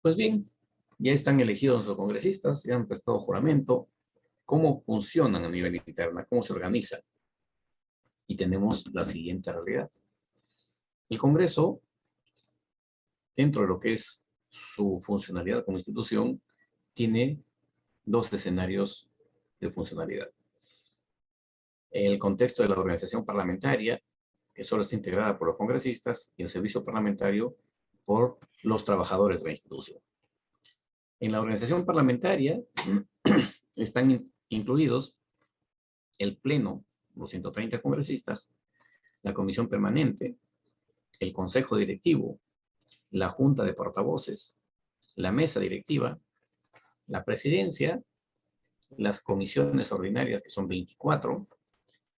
Pues bien, ya están elegidos nuestros congresistas, ya han prestado juramento. ¿Cómo funcionan a nivel interno? ¿Cómo se organizan? Y tenemos la siguiente realidad. El Congreso, dentro de lo que es su funcionalidad como institución, tiene 2 escenarios de funcionalidad. El contexto de la organización parlamentaria, que solo está integrada por los congresistas, y el servicio parlamentario por los trabajadores de la institución. En la organización parlamentaria están incluidos el Pleno, los 130 congresistas, la Comisión Permanente, el Consejo Directivo, la Junta de Portavoces, la Mesa Directiva, la Presidencia, las comisiones ordinarias, que son 24,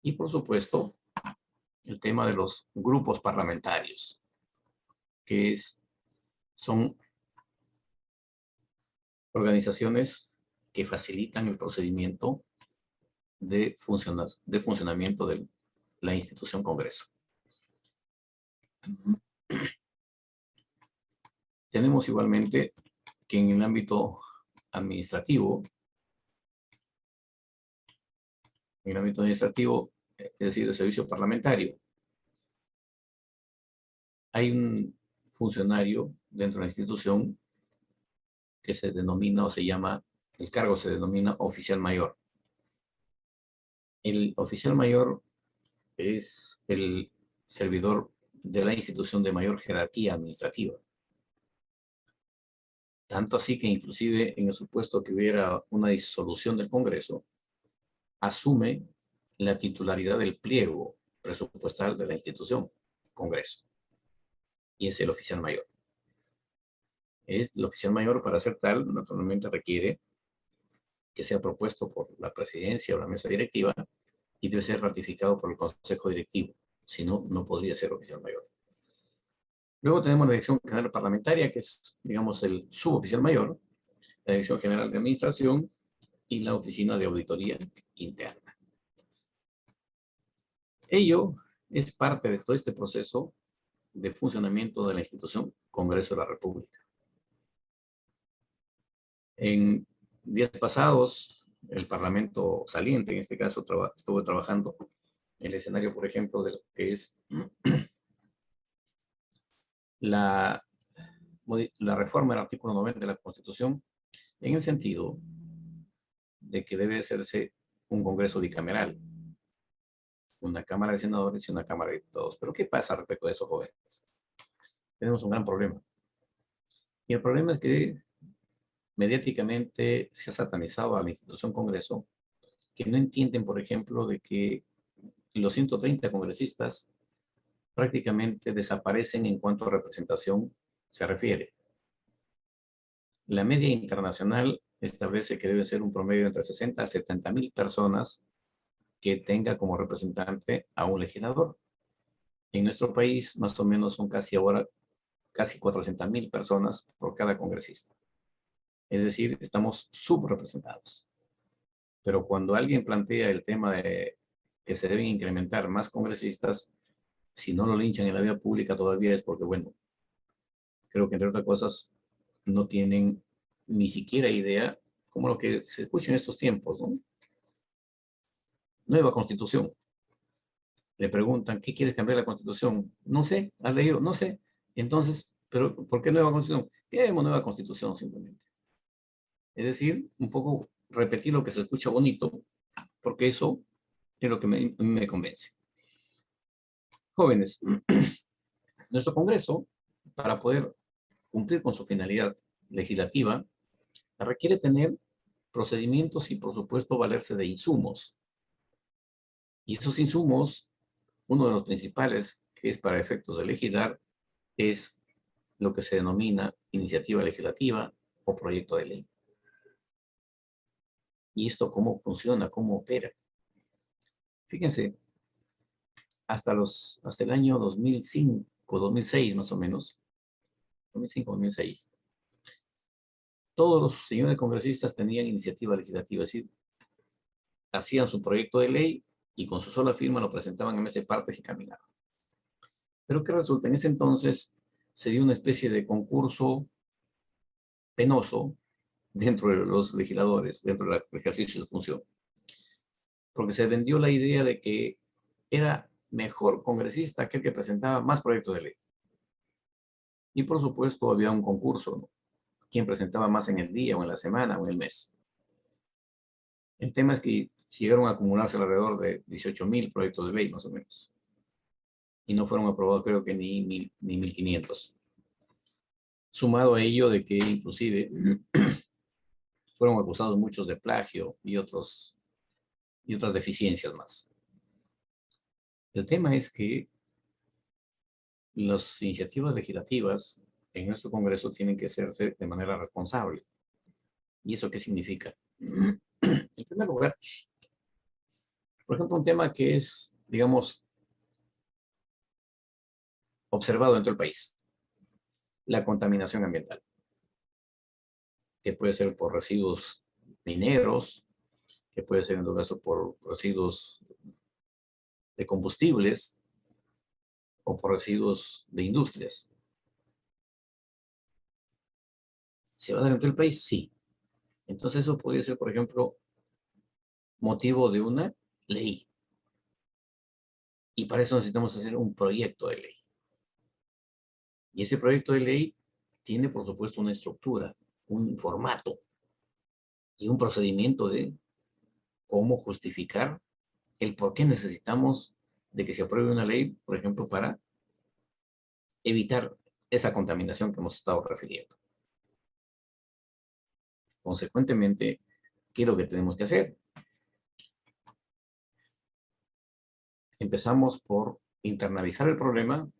y por supuesto, el tema de los grupos parlamentarios, que son organizaciones que facilitan el procedimiento de funcionamiento de la institución Congreso. Tenemos igualmente que en el ámbito administrativo, es decir, el servicio parlamentario, hay un funcionario dentro de la institución que se denomina o se llama, el cargo se denomina oficial mayor. El oficial mayor es el servidor de la institución de mayor jerarquía administrativa. Tanto así que inclusive en el supuesto que hubiera una disolución del Congreso, asume la titularidad del pliego presupuestal de la institución Congreso. Y es el oficial mayor. El oficial mayor, para ser tal, naturalmente requiere que sea propuesto por la presidencia o la mesa directiva y debe ser ratificado por el consejo directivo. Si no, no podría ser oficial mayor. Luego tenemos la Dirección General Parlamentaria, que es, digamos, el suboficial mayor, la Dirección General de Administración y la Oficina de Auditoría Interna. Ello es parte de todo este proceso de funcionamiento de la institución Congreso de la República. En días pasados, el Parlamento saliente, en este caso, estuvo trabajando en el escenario, por ejemplo, de lo que es la reforma del artículo 90 de la Constitución, en el sentido de que debe hacerse un Congreso bicameral, una Cámara de Senadores y una Cámara de Diputados. Pero ¿qué pasa respecto a eso, jóvenes? Tenemos un gran problema. Y el problema es que mediáticamente se ha satanizado a la institución Congreso, que no entienden, por ejemplo, de que los 130 congresistas prácticamente desaparecen en cuanto a representación se refiere. La media internacional establece que debe ser un promedio entre 60 a 70 mil personas que tenga como representante a un legislador. En nuestro país, más o menos son casi 400.000 personas por cada congresista. Es decir, estamos subrepresentados. Pero cuando alguien plantea el tema de que se deben incrementar más congresistas, si no lo linchan en la vía pública todavía es porque, bueno, creo que entre otras cosas no tienen ni siquiera idea, como lo que se escucha en estos tiempos, ¿no? Nueva Constitución. Le preguntan, ¿qué quieres cambiar la Constitución? No sé, ¿has leído? No sé. Entonces, ¿pero por qué nueva Constitución? Queremos nueva Constitución simplemente. Es decir, un poco repetir lo que se escucha bonito, porque eso es lo que me convence. Jóvenes, nuestro Congreso, para poder cumplir con su finalidad legislativa, requiere tener procedimientos y, por supuesto, valerse de insumos. Y esos insumos, uno de los principales, que es para efectos de legislar, es lo que se denomina iniciativa legislativa o proyecto de ley. ¿Y esto cómo funciona? ¿Cómo opera? Fíjense, hasta el año 2005, 2006 más o menos, 2005, 2006, todos los señores congresistas tenían iniciativa legislativa, es decir, hacían su proyecto de ley y con su sola firma lo presentaban en mesa de partes y caminaban. Pero ¿qué resulta? En ese entonces se dio una especie de concurso penoso dentro de los legisladores, dentro del ejercicio de su función. Porque se vendió la idea de que era mejor congresista aquel que presentaba más proyectos de ley. Y por supuesto había un concurso, ¿no? Quién presentaba más en el día o en la semana o en el mes. El tema es que llegaron a acumularse alrededor de 18.000 proyectos de ley, más o menos. Y no fueron aprobados, creo que ni 1.500. Sumado a ello de que inclusive fueron acusados muchos de plagio y otras deficiencias más. El tema es que las iniciativas legislativas en nuestro Congreso tienen que hacerse de manera responsable. ¿Y eso qué significa? En primer lugar, por ejemplo, un tema que es, digamos, observado en todo el país, la contaminación ambiental, que puede ser por residuos mineros, que puede ser en todo caso por residuos de combustibles o por residuos de industrias. ¿Se va a dar en todo el país? Sí. Entonces eso podría ser, por ejemplo, motivo de una ley. Y para eso necesitamos hacer un proyecto de ley. Y ese proyecto de ley tiene, por supuesto, una estructura, un formato y un procedimiento de cómo justificar el por qué necesitamos de que se apruebe una ley, por ejemplo, para evitar esa contaminación que hemos estado refiriendo. Consecuentemente, ¿qué es lo que tenemos que hacer? Empezamos por internalizar el problema,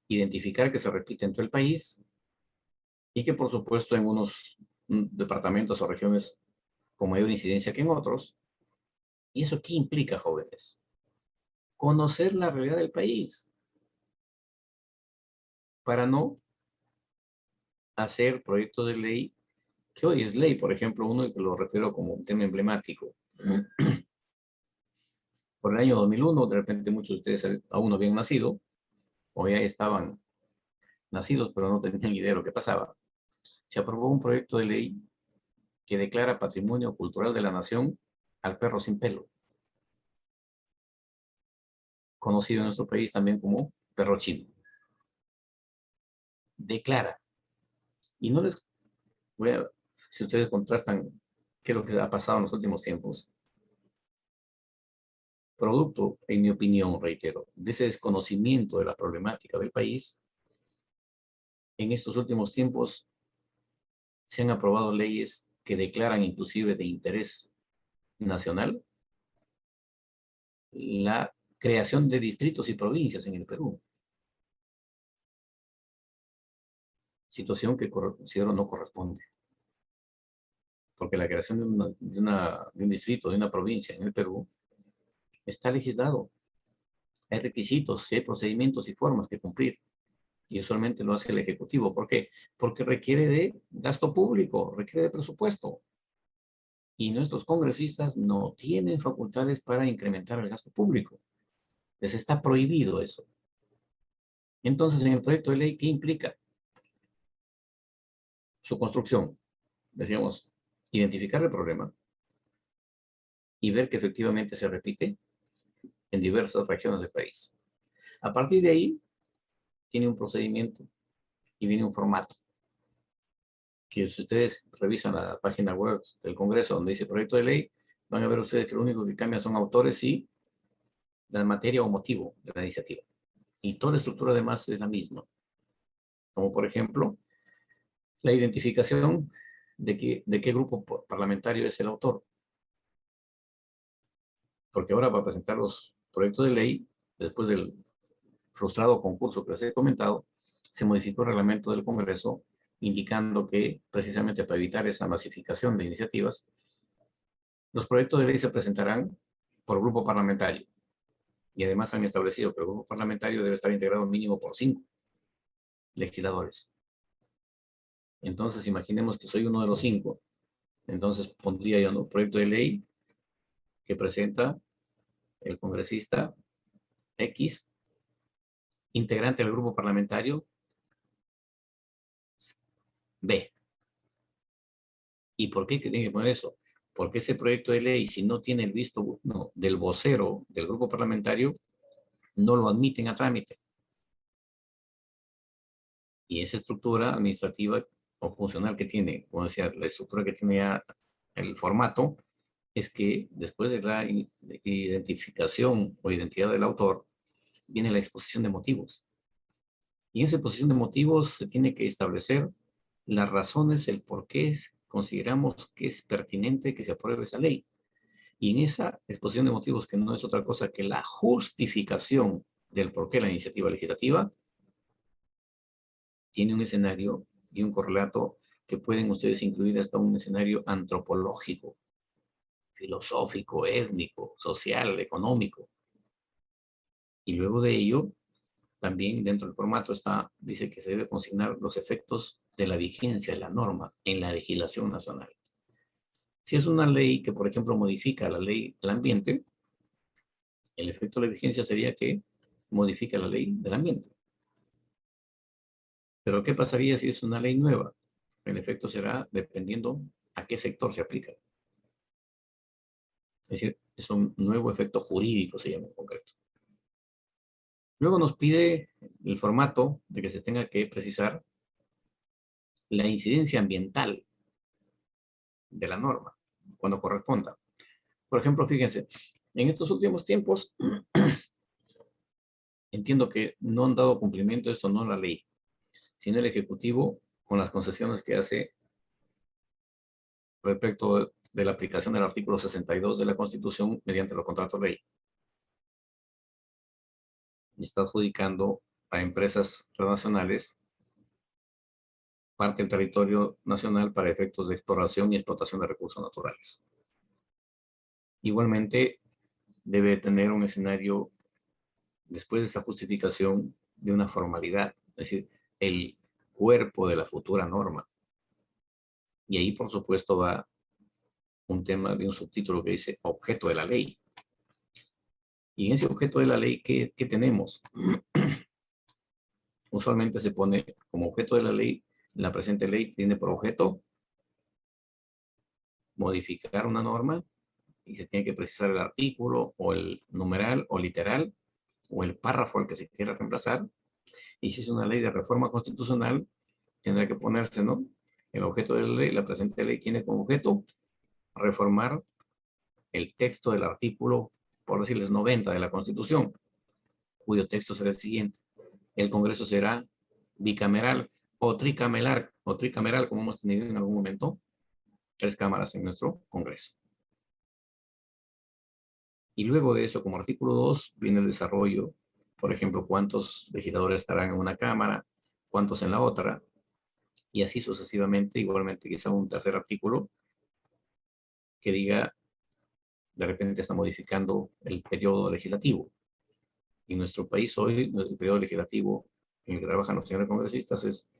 identificar que se repite en todo el país y que, por supuesto, en unos departamentos o regiones con mayor incidencia que en otros. ¿Y eso qué implica, jóvenes? Conocer la realidad del país para no hacer proyectos de ley, que hoy es ley, por ejemplo, uno que lo refiero como un tema emblemático. Por el año 2001, de repente muchos de ustedes aún no habían nacido, o ya estaban nacidos, pero no tenían idea de lo que pasaba. Se aprobó un proyecto de ley que declara patrimonio cultural de la nación al perro sin pelo, conocido en nuestro país también como perro chino. Declara. Y no les voy a, si ustedes contrastan qué es lo que ha pasado en los últimos tiempos, producto, en mi opinión, reitero, de ese desconocimiento de la problemática del país, en estos últimos tiempos se han aprobado leyes que declaran inclusive de interés nacional la creación de distritos y provincias en el Perú. Situación que considero no corresponde. Porque la creación de un distrito, de una provincia en el Perú, está legislado. Hay requisitos, hay procedimientos y formas que cumplir. Y usualmente lo hace el Ejecutivo. ¿Por qué? Porque requiere de gasto público, requiere de presupuesto. Y nuestros congresistas no tienen facultades para incrementar el gasto público. Les está prohibido eso. Entonces, en el proyecto de ley, ¿qué implica? Su construcción. Decíamos, identificar el problema y ver que efectivamente se repite en diversas regiones del país. A partir de ahí, tiene un procedimiento y viene un formato. Que si ustedes revisan la página web del Congreso donde dice proyecto de ley, van a ver ustedes que lo único que cambia son autores y la materia o motivo de la iniciativa. Y toda la estructura además es la misma. Como por ejemplo, la identificación de qué grupo parlamentario es el autor. Porque ahora para presentar los proyectos de ley, después del frustrado concurso que les he comentado, se modificó el reglamento del Congreso indicando que precisamente para evitar esa masificación de iniciativas, los proyectos de ley se presentarán por grupo parlamentario. Y además han establecido que el grupo parlamentario debe estar integrado mínimo por 5 legisladores. Entonces, imaginemos que soy uno de los 5. Entonces, pondría yo un proyecto de ley que presenta el congresista X, integrante del grupo parlamentario B. ¿Y por qué tiene que poner eso? Porque ese proyecto de ley, si no tiene el visto bueno del vocero del grupo parlamentario, no lo admiten a trámite. Y esa estructura administrativa o funcional que tiene, como decía, la estructura que tiene ya el formato, es que después de la identificación o identidad del autor, viene la exposición de motivos. Y en esa exposición de motivos se tiene que establecer las razones, el por qué consideramos que es pertinente que se apruebe esa ley. Y en esa exposición de motivos, que no es otra cosa que la justificación del por qué la iniciativa legislativa, tiene un escenario y un correlato que pueden ustedes incluir hasta un escenario antropológico, filosófico, étnico, social, económico. Y luego de ello, también dentro del formato dice que se debe consignar los efectos de la vigencia de la norma en la legislación nacional. Si es una ley que, por ejemplo, modifica la ley del ambiente, El efecto de la vigencia sería que modifica la ley del ambiente. Pero ¿qué pasaría si es una ley nueva? El efecto será dependiendo a qué sector se aplica. Es decir, es un nuevo efecto jurídico, se llama en concreto. Luego nos pide el formato de que se tenga que precisar la incidencia ambiental de la norma, cuando corresponda. Por ejemplo, fíjense, en estos últimos tiempos, entiendo que no han dado cumplimiento esto, no la ley, sino el Ejecutivo con las concesiones que hace respecto de la aplicación del artículo 62 de la Constitución mediante los contratos de ley. Y está adjudicando a empresas transnacionales parte del territorio nacional para efectos de exploración y explotación de recursos naturales. Igualmente, debe tener un escenario, después de esta justificación, de una formalidad, es decir, el cuerpo de la futura norma. Y ahí, por supuesto, va un tema de un subtítulo que dice objeto de la ley. Y en ese objeto de la ley, ¿qué tenemos? Usualmente se pone como objeto de la ley, la presente ley tiene por objeto modificar una norma y se tiene que precisar el artículo o el numeral o literal o el párrafo al que se quiera reemplazar. Y si es una ley de reforma constitucional, tendrá que ponerse, ¿no? El objeto de la ley, la presente ley tiene como objeto reformar el texto del artículo, por decirles 90 de la Constitución, cuyo texto será el siguiente. El Congreso será bicameral o tricameral, como hemos tenido en algún momento, 3 cámaras en nuestro Congreso. Y luego de eso, como artículo 2, viene el desarrollo, por ejemplo, cuántos legisladores estarán en una cámara, cuántos en la otra, y así sucesivamente. Igualmente quizá un tercer artículo que diga, de repente está modificando el periodo legislativo. Y nuestro país hoy, nuestro periodo legislativo en el que trabajan los señores congresistas es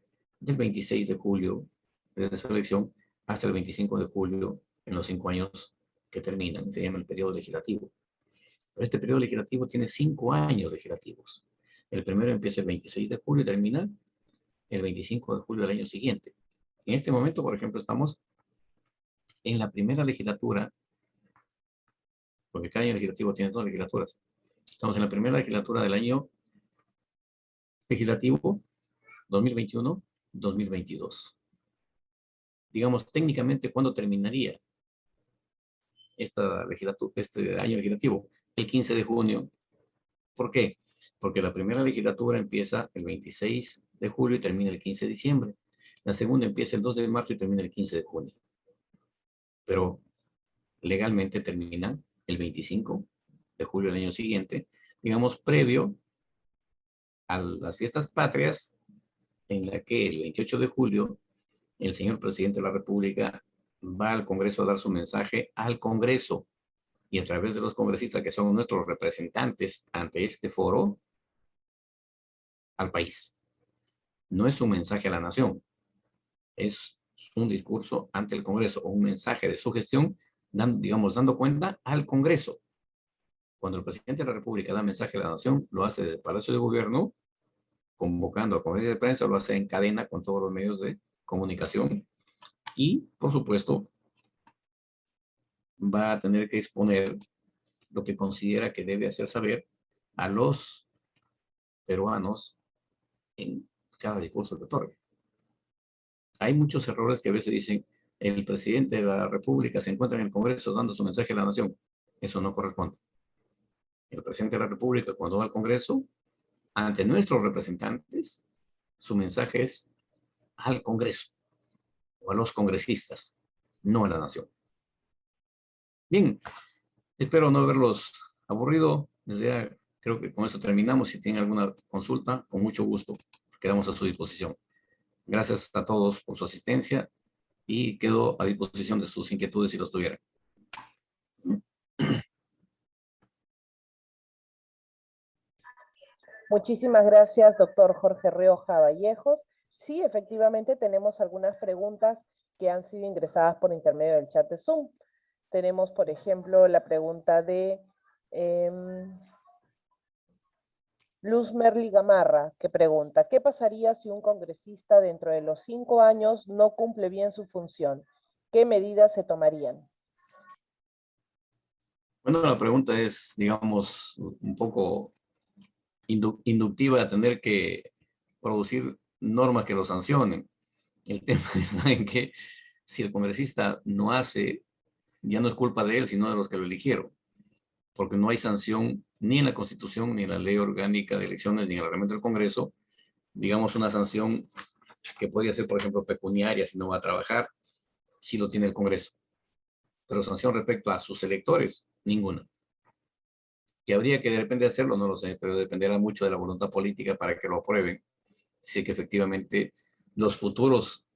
del 26 de julio, desde su elección, hasta el 25 de julio, en los 5 años que terminan. Se llama el periodo legislativo. Pero este periodo legislativo tiene 5 años legislativos. El primero empieza el 26 de julio y termina el 25 de julio del año siguiente. En este momento, por ejemplo, estamos en la primera legislatura, porque cada año legislativo tiene 2 legislaturas. Estamos en la primera legislatura del año legislativo 2021-2022. Digamos, técnicamente, ¿cuándo terminaría este año legislativo? El 15 de junio. ¿Por qué? Porque la primera legislatura empieza el 26 de julio y termina el 15 de diciembre. La segunda empieza el 2 de marzo y termina el 15 de junio. Pero legalmente termina el 25 de julio del año siguiente, digamos, previo a las fiestas patrias, en la que el 28 de julio el señor presidente de la República va al Congreso a dar su mensaje al Congreso y a través de los congresistas que son nuestros representantes ante este foro, al país. No es un mensaje a la nación, es un discurso ante el Congreso o un mensaje de su gestión, dando cuenta al Congreso. Cuando el presidente de la República da mensaje a la nación, lo hace desde el Palacio de Gobierno, convocando a conferencias de prensa, lo hace en cadena con todos los medios de comunicación y, por supuesto, va a tener que exponer lo que considera que debe hacer saber a los peruanos en cada discurso que otorgue. Hay muchos errores que a veces dicen, el presidente de la República se encuentra en el Congreso dando su mensaje a la nación. Eso no corresponde. El presidente de la República, cuando va al Congreso, ante nuestros representantes, su mensaje es al Congreso o a los congresistas, no a la nación. Bien, espero no haberlos aburrido. Desde ya creo que con esto terminamos. Si tienen alguna consulta, con mucho gusto, quedamos a su disposición. Gracias a todos por su asistencia y quedo a disposición de sus inquietudes si los tuvieran. Muchísimas gracias, doctor Jorge Rioja Vallejos. Sí, efectivamente tenemos algunas preguntas que han sido ingresadas por intermedio del chat de Zoom. Tenemos, por ejemplo, la pregunta de Luz Merli Gamarra, que pregunta, ¿qué pasaría si un congresista dentro de los 5 años no cumple bien su función? ¿Qué medidas se tomarían? Bueno, la pregunta es, digamos, un poco inductiva a tener que producir normas que lo sancionen. El tema está en que si el congresista no hace, ya no es culpa de él, sino de los que lo eligieron, porque no hay sanción ni en la Constitución, ni en la Ley Orgánica de Elecciones, ni en el reglamento del Congreso, digamos una sanción que podría ser, por ejemplo, pecuniaria si no va a trabajar, si lo tiene el Congreso. Pero sanción respecto a sus electores, ninguna. Y habría que de repente hacerlo, no lo sé, pero dependerá mucho de la voluntad política para que lo aprueben, si es que efectivamente los futuros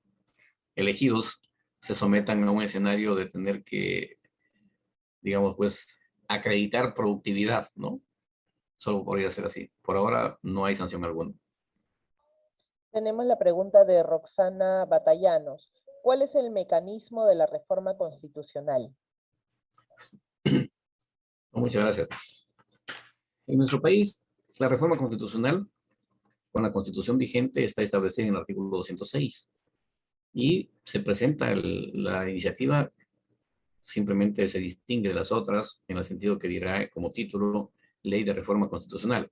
elegidos se sometan a un escenario de tener que, digamos, pues, acreditar productividad, ¿no? Solo podría ser así. Por ahora no hay sanción alguna. Tenemos la pregunta de Roxana Batallanos. ¿Cuál es el mecanismo de la reforma constitucional? Muchas gracias. En nuestro país, la reforma constitucional, con la constitución vigente, está establecida en el artículo 206. Y se presenta la iniciativa, simplemente se distingue de las otras en el sentido que dirá como título Ley de Reforma Constitucional.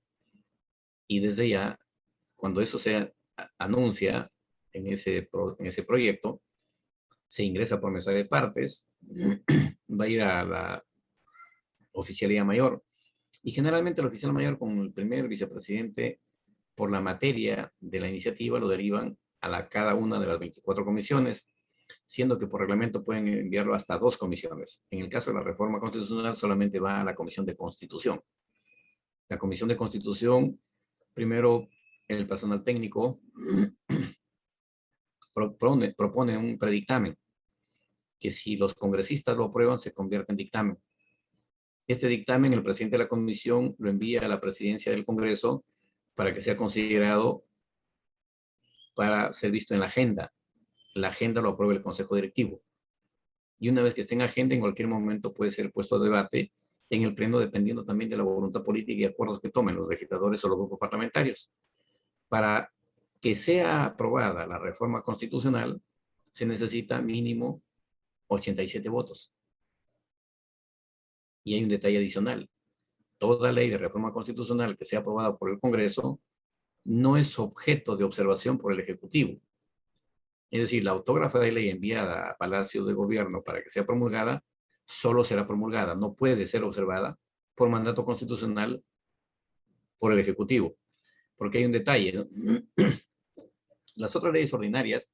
Y desde ya, cuando eso se anuncia en ese proyecto, se ingresa por mensaje de partes, va a ir a la oficialía mayor, y generalmente el oficial mayor con el primer vicepresidente, por la materia de la iniciativa, lo derivan a cada una de las 24 comisiones, siendo que por reglamento pueden enviarlo hasta 2 comisiones. En el caso de la reforma constitucional solamente va a la Comisión de Constitución. La Comisión de Constitución, primero el personal técnico propone un predictamen, que si los congresistas lo aprueban se convierte en dictamen. Este dictamen el presidente de la comisión lo envía a la presidencia del Congreso para que sea considerado para ser visto en la agenda. La agenda lo aprueba el Consejo Directivo. Y una vez que esté en agenda, en cualquier momento puede ser puesto a debate en el Pleno, dependiendo también de la voluntad política y acuerdos que tomen los legisladores o los grupos parlamentarios. Para que sea aprobada la reforma constitucional, se necesita mínimo 87 votos. Y hay un detalle adicional. Toda ley de reforma constitucional que sea aprobada por el Congreso no es objeto de observación por el Ejecutivo. Es decir, la autógrafa de ley enviada a Palacio de Gobierno para que sea promulgada, solo será promulgada, no puede ser observada por mandato constitucional por el Ejecutivo. Porque hay un detalle, ¿no? Las otras leyes ordinarias,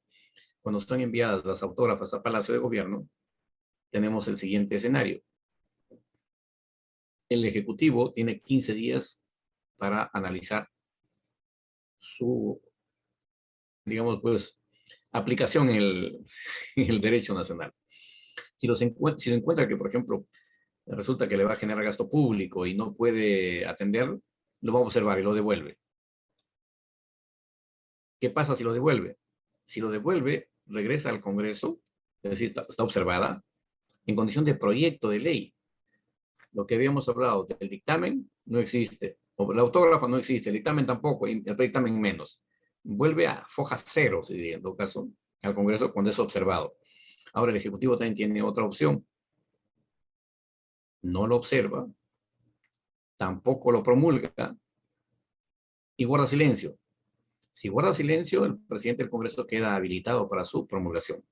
cuando están enviadas las autógrafas a Palacio de Gobierno, tenemos el siguiente escenario. El Ejecutivo tiene 15 días para analizar su, digamos, pues, aplicación en el derecho nacional. Si lo encuentra que, por ejemplo, resulta que le va a generar gasto público y no puede atender, lo va a observar y lo devuelve. ¿Qué pasa si lo devuelve? Si lo devuelve, regresa al Congreso, es decir, está observada, en condición de proyecto de ley. Lo que habíamos hablado del dictamen no existe, o la autógrafa no existe, el dictamen tampoco, y el dictamen menos. Vuelve a foja cero, si en todo caso, al Congreso cuando es observado. Ahora el Ejecutivo también tiene otra opción. No lo observa, tampoco lo promulga y guarda silencio. Si guarda silencio, el presidente del Congreso queda habilitado para su promulgación.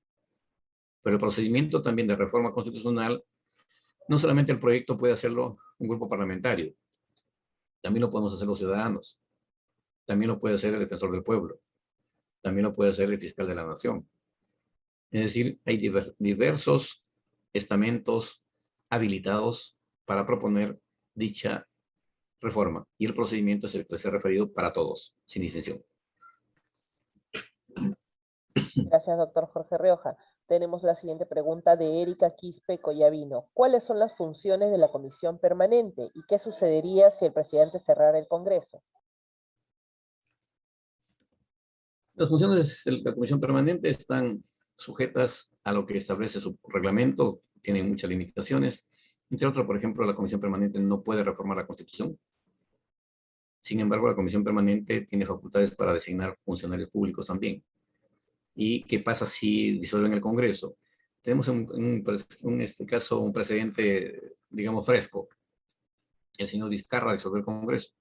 Pero el procedimiento también de reforma constitucional, no solamente el proyecto puede hacerlo un grupo parlamentario, también lo podemos hacer los ciudadanos, también lo puede hacer el defensor del pueblo, también lo puede hacer el fiscal de la nación. Es decir, hay diversos estamentos habilitados para proponer dicha reforma y el procedimiento es el que se ha referido para todos, sin distinción. Gracias, doctor Jorge Rioja. Tenemos la siguiente pregunta de Erika Quispe Collavino. ¿Cuáles son las funciones de la comisión permanente y qué sucedería si el presidente cerrara el Congreso? Las funciones de la comisión permanente están sujetas a lo que establece su reglamento, tienen muchas limitaciones. Entre otros, por ejemplo, la Comisión Permanente no puede reformar la Constitución. Sin embargo, la Comisión Permanente tiene facultades para designar funcionarios públicos también. ¿Y qué pasa si disuelven el Congreso? Tenemos en este caso un precedente, digamos, fresco. El señor Vizcarra disolvió el Congreso.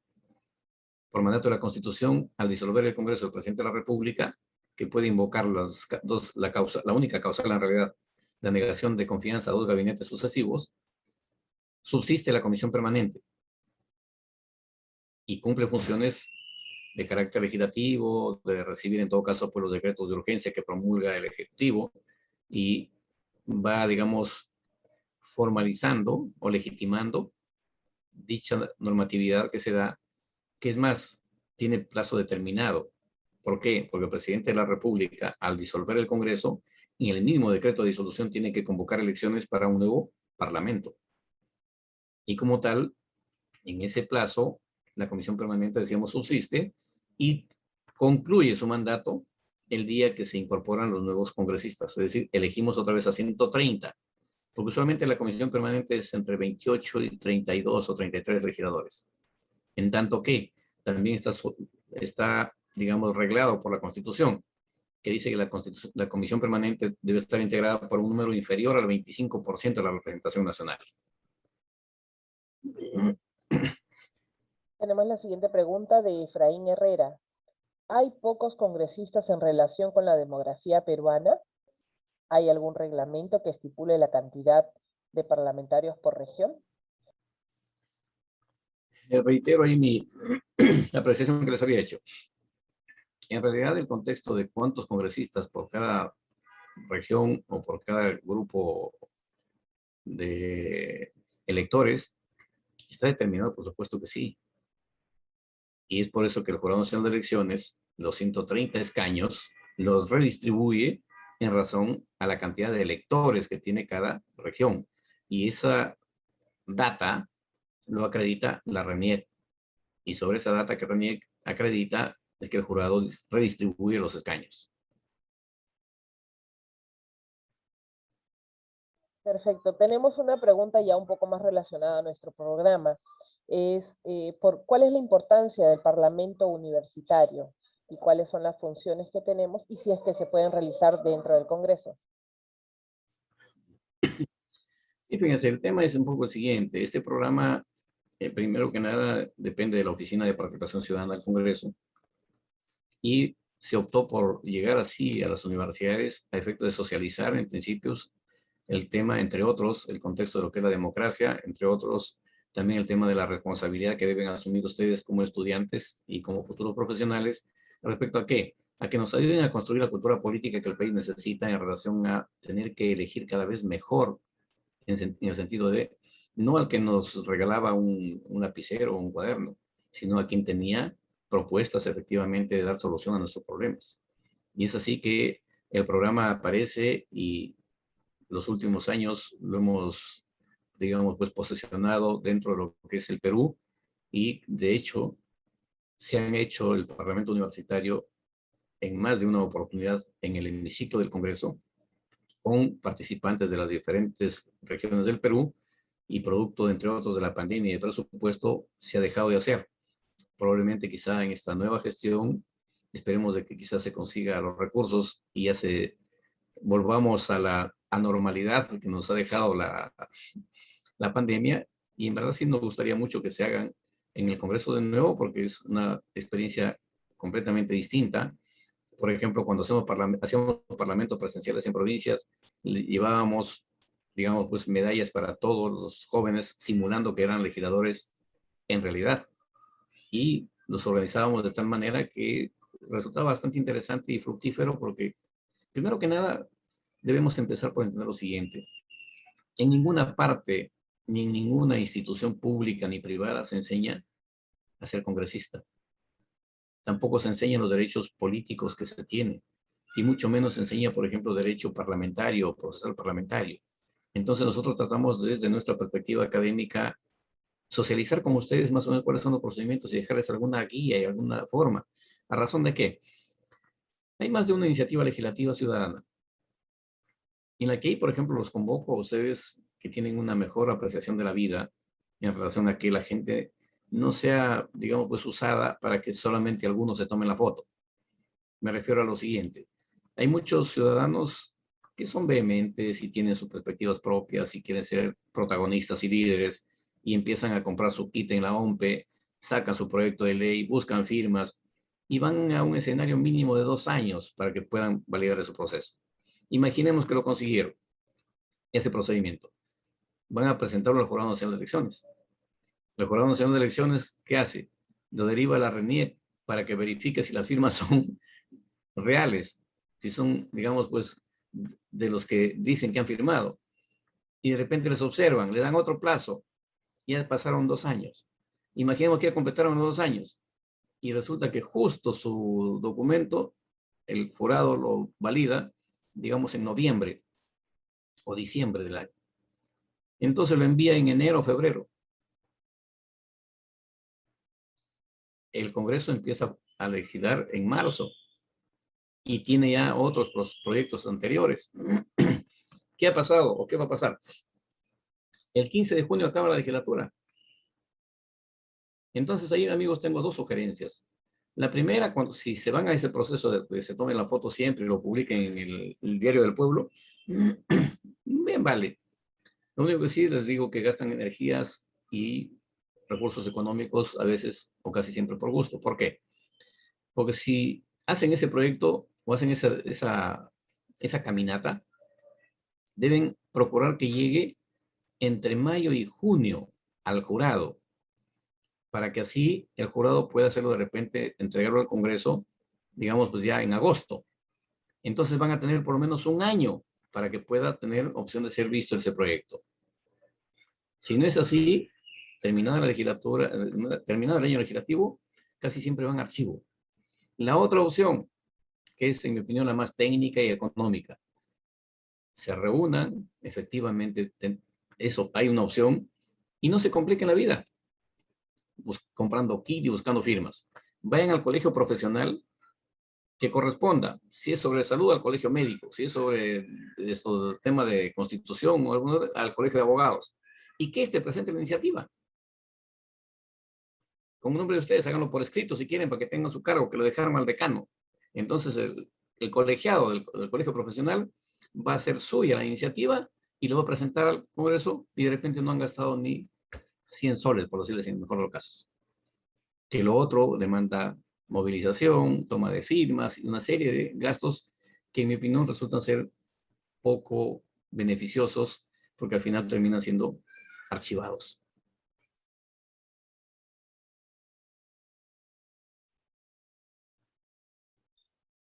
Por mandato de la Constitución, al disolver el Congreso del presidente de la República, que puede invocar la única causa en realidad, la negación de confianza a dos gabinetes sucesivos, subsiste la Comisión Permanente y cumple funciones de carácter legislativo, de recibir en todo caso pues, los decretos de urgencia que promulga el Ejecutivo y va, digamos, formalizando o legitimando dicha normatividad que se da, que es más, tiene plazo determinado. ¿Por qué? Porque el presidente de la República, al disolver el Congreso, en el mismo decreto de disolución tiene que convocar elecciones para un nuevo Parlamento. Y como tal, en ese plazo, la Comisión Permanente, decíamos, subsiste y concluye su mandato el día que se incorporan los nuevos congresistas. Es decir, elegimos otra vez a 130, porque usualmente la Comisión Permanente es entre 28 y 32 o 33 legisladores. En tanto que también está digamos, reglado por la Constitución, que dice que la Comisión Permanente debe estar integrada por un número inferior al 25% de la representación nacional. Tenemos la siguiente pregunta de Efraín Herrera. ¿Hay pocos congresistas en relación con la demografía peruana? ¿Hay algún reglamento que estipule la cantidad de parlamentarios por región? Reitero ahí mi apreciación que les había hecho. En realidad, el contexto de cuántos congresistas por cada región o por cada grupo de electores está determinado, por supuesto que sí. Y es por eso que el Jurado Nacional de Elecciones, los 130 escaños, los redistribuye en razón a la cantidad de electores que tiene cada región. Y esa data lo acredita la RENIEC. Y sobre esa data que RENIEC acredita es que el jurado redistribuye los escaños. Perfecto. Tenemos una pregunta ya un poco más relacionada a nuestro programa. ¿Cuál es la importancia del Parlamento universitario? ¿Y cuáles son las funciones que tenemos? Y si es que se pueden realizar dentro del Congreso. Sí, fíjense, el tema es un poco el siguiente. Este programa, primero que nada, depende de la Oficina de Participación Ciudadana del Congreso. Y se optó por llegar así a las universidades a efecto de socializar en principios el tema, entre otros, el contexto de lo que es la democracia, entre otros, también el tema de la responsabilidad que deben asumir ustedes como estudiantes y como futuros profesionales, respecto a qué? A que nos ayuden a construir la cultura política que el país necesita en relación a tener que elegir cada vez mejor, en el sentido de, no al que nos regalaba un lapicero o un cuaderno, sino a quien tenía propuestas efectivamente de dar solución a nuestros problemas. Y es así que el programa aparece y los últimos años lo hemos, digamos, pues posesionado dentro de lo que es el Perú y de hecho se han hecho el Parlamento Universitario en más de una oportunidad en el hemiciclo del Congreso con participantes de las diferentes regiones del Perú y producto, entre otros, de la pandemia y de presupuesto, se ha dejado de hacer. Probablemente quizá en esta nueva gestión, esperemos de que quizás se consiga los recursos y ya volvamos a la anormalidad que nos ha dejado la pandemia. Y en verdad sí nos gustaría mucho que se hagan en el Congreso de nuevo porque es una experiencia completamente distinta. Por ejemplo, cuando hacíamos parlamentos presenciales en provincias, llevábamos, digamos, pues medallas para todos los jóvenes simulando que eran legisladores en realidad. Y los organizábamos de tal manera que resultaba bastante interesante y fructífero porque, primero que nada, debemos empezar por entender lo siguiente. En ninguna parte, ni en ninguna institución pública ni privada se enseña a ser congresista. Tampoco se enseñan los derechos políticos que se tienen. Y mucho menos se enseña, por ejemplo, derecho parlamentario o procesal parlamentario. Entonces nosotros tratamos desde nuestra perspectiva académica socializar con ustedes más o menos cuáles son los procedimientos y dejarles alguna guía y alguna forma. ¿A razón de qué? Hay más de una iniciativa legislativa ciudadana en la que, por ejemplo, los convoco a ustedes que tienen una mejor apreciación de la vida en relación a que la gente no sea, digamos, pues usada para que solamente algunos se tomen la foto. Me refiero a lo siguiente. Hay muchos ciudadanos que son vehementes y tienen sus perspectivas propias y quieren ser protagonistas y líderes y empiezan a comprar su kit en la OMPE, sacan su proyecto de ley, buscan firmas y van a un escenario mínimo de 2 años para que puedan validar su proceso. Imaginemos que lo consiguieron, ese procedimiento. Van a presentarlo al Jurado Nacional de Elecciones. El Jurado Nacional de Elecciones, ¿qué hace? Lo deriva a la RENIEC para que verifique si las firmas son reales, si son, digamos, pues, de los que dicen que han firmado. Y de repente les observan, le dan otro plazo. Ya pasaron 2 años. Imaginemos que ya completaron los 2 años. Y resulta que justo su documento, el jurado lo valida, digamos, en noviembre o diciembre del año. Entonces lo envía en enero o febrero. El Congreso empieza a legislar en marzo y tiene ya otros proyectos anteriores. ¿Qué ha pasado o qué va a pasar? El 15 de junio acaba la legislatura. Entonces ahí, amigos, tengo 2 sugerencias. La primera, si se van a ese proceso de que se tomen la foto siempre y lo publiquen en el Diario del Pueblo, bien vale. Lo único que sí les digo que gastan energías y recursos económicos a veces o casi siempre por gusto. ¿Por qué? Porque si hacen ese proyecto o hacen esa caminata, deben procurar que llegue entre mayo y junio al jurado, para que así el jurado pueda hacerlo de repente, entregarlo al Congreso, digamos, pues ya en agosto. Entonces van a tener por lo menos 1 año para que pueda tener opción de ser visto ese proyecto. Si no es así, terminada la legislatura, terminado el año legislativo, casi siempre van a archivo. La otra opción, que es en mi opinión la más técnica y económica, se reúnan, efectivamente, eso hay una opción, y no se compliquen la vida comprando kit y buscando firmas. Vayan al colegio profesional que corresponda. Si es sobre salud, al colegio médico. Si es sobre tema de constitución o al colegio de abogados. Y que presente la iniciativa. Con nombre de ustedes, háganlo por escrito si quieren, para que tengan su cargo, que lo dejaron al decano. Entonces, el colegiado del colegio profesional va a hacer suya la iniciativa y lo va a presentar al Congreso y de repente no han gastado ni 100 soles, por decirles en el mejor de los casos. Que lo otro demanda movilización, toma de firmas y una serie de gastos que en mi opinión resultan ser poco beneficiosos porque al final terminan siendo archivados.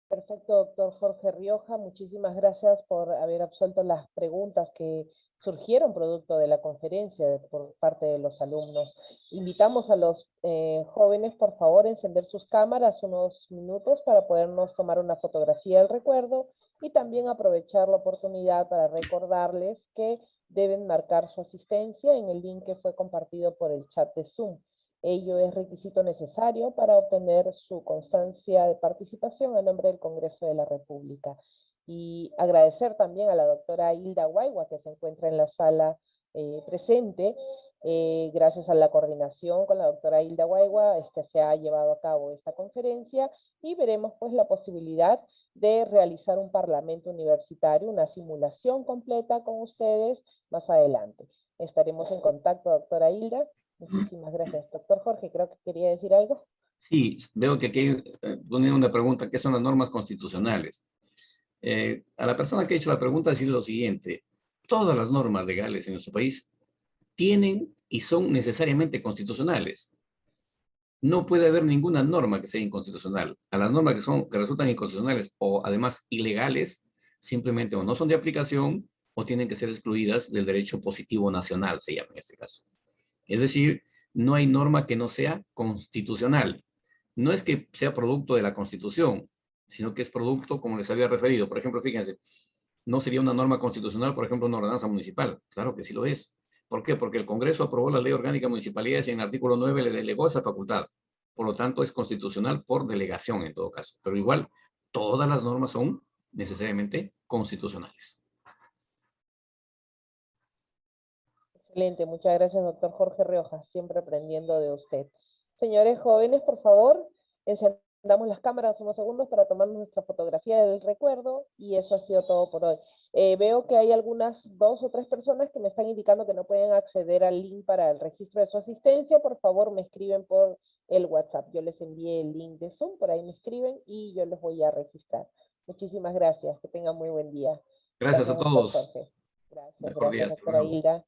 Perfecto, doctor Jorge Rioja. Muchísimas gracias por haber absuelto las preguntas que surgieron producto de la conferencia por parte de los alumnos. Invitamos a los jóvenes, por favor, a encender sus cámaras unos minutos para podernos tomar una fotografía del recuerdo y también aprovechar la oportunidad para recordarles que deben marcar su asistencia en el link que fue compartido por el chat de Zoom. Ello es requisito necesario para obtener su constancia de participación a nombre del Congreso de la República. Y agradecer también a la doctora Hilda Guaigua, que se encuentra en la sala presente. Gracias a la coordinación con la doctora Hilda Guaigua es que se ha llevado a cabo esta conferencia y veremos pues la posibilidad de realizar un parlamento universitario, una simulación completa con ustedes más adelante. Estaremos en contacto, doctora Hilda. Muchísimas gracias. Doctor Jorge, creo que quería decir algo. Sí, veo que aquí pone una pregunta, ¿qué son las normas constitucionales? A la persona que ha hecho la pregunta decirle lo siguiente: todas las normas legales en nuestro país tienen y son necesariamente constitucionales. No puede haber ninguna norma que sea inconstitucional. A las normas que resultan inconstitucionales o además ilegales, simplemente o no son de aplicación o tienen que ser excluidas del derecho positivo nacional, se llama en este caso. Es decir, no hay norma que no sea constitucional. No es que sea producto de la Constitución, sino que es producto, como les había referido. Por ejemplo, fíjense, no sería una norma constitucional, por ejemplo, una ordenanza municipal. Claro que sí lo es. ¿Por qué? Porque el Congreso aprobó la Ley Orgánica de Municipalidades y en el artículo 9 le delegó esa facultad. Por lo tanto, es constitucional por delegación en todo caso. Pero igual, todas las normas son necesariamente constitucionales. Excelente, muchas gracias, doctor Jorge Riojas, siempre aprendiendo de usted. Señores jóvenes, por favor, encendamos las cámaras unos segundos para tomar nuestra fotografía del recuerdo, y eso ha sido todo por hoy. Veo que hay algunas 2 o 3 personas que me están indicando que no pueden acceder al link para el registro de su asistencia. Por favor, me escriben por el WhatsApp. Yo les envié el link de Zoom, por ahí me escriben y yo los voy a registrar. Muchísimas gracias, que tengan muy buen día. Gracias a Doctor todos. Jorge. Gracias, Mejor día, gracias, hasta doctora luego. Hilda.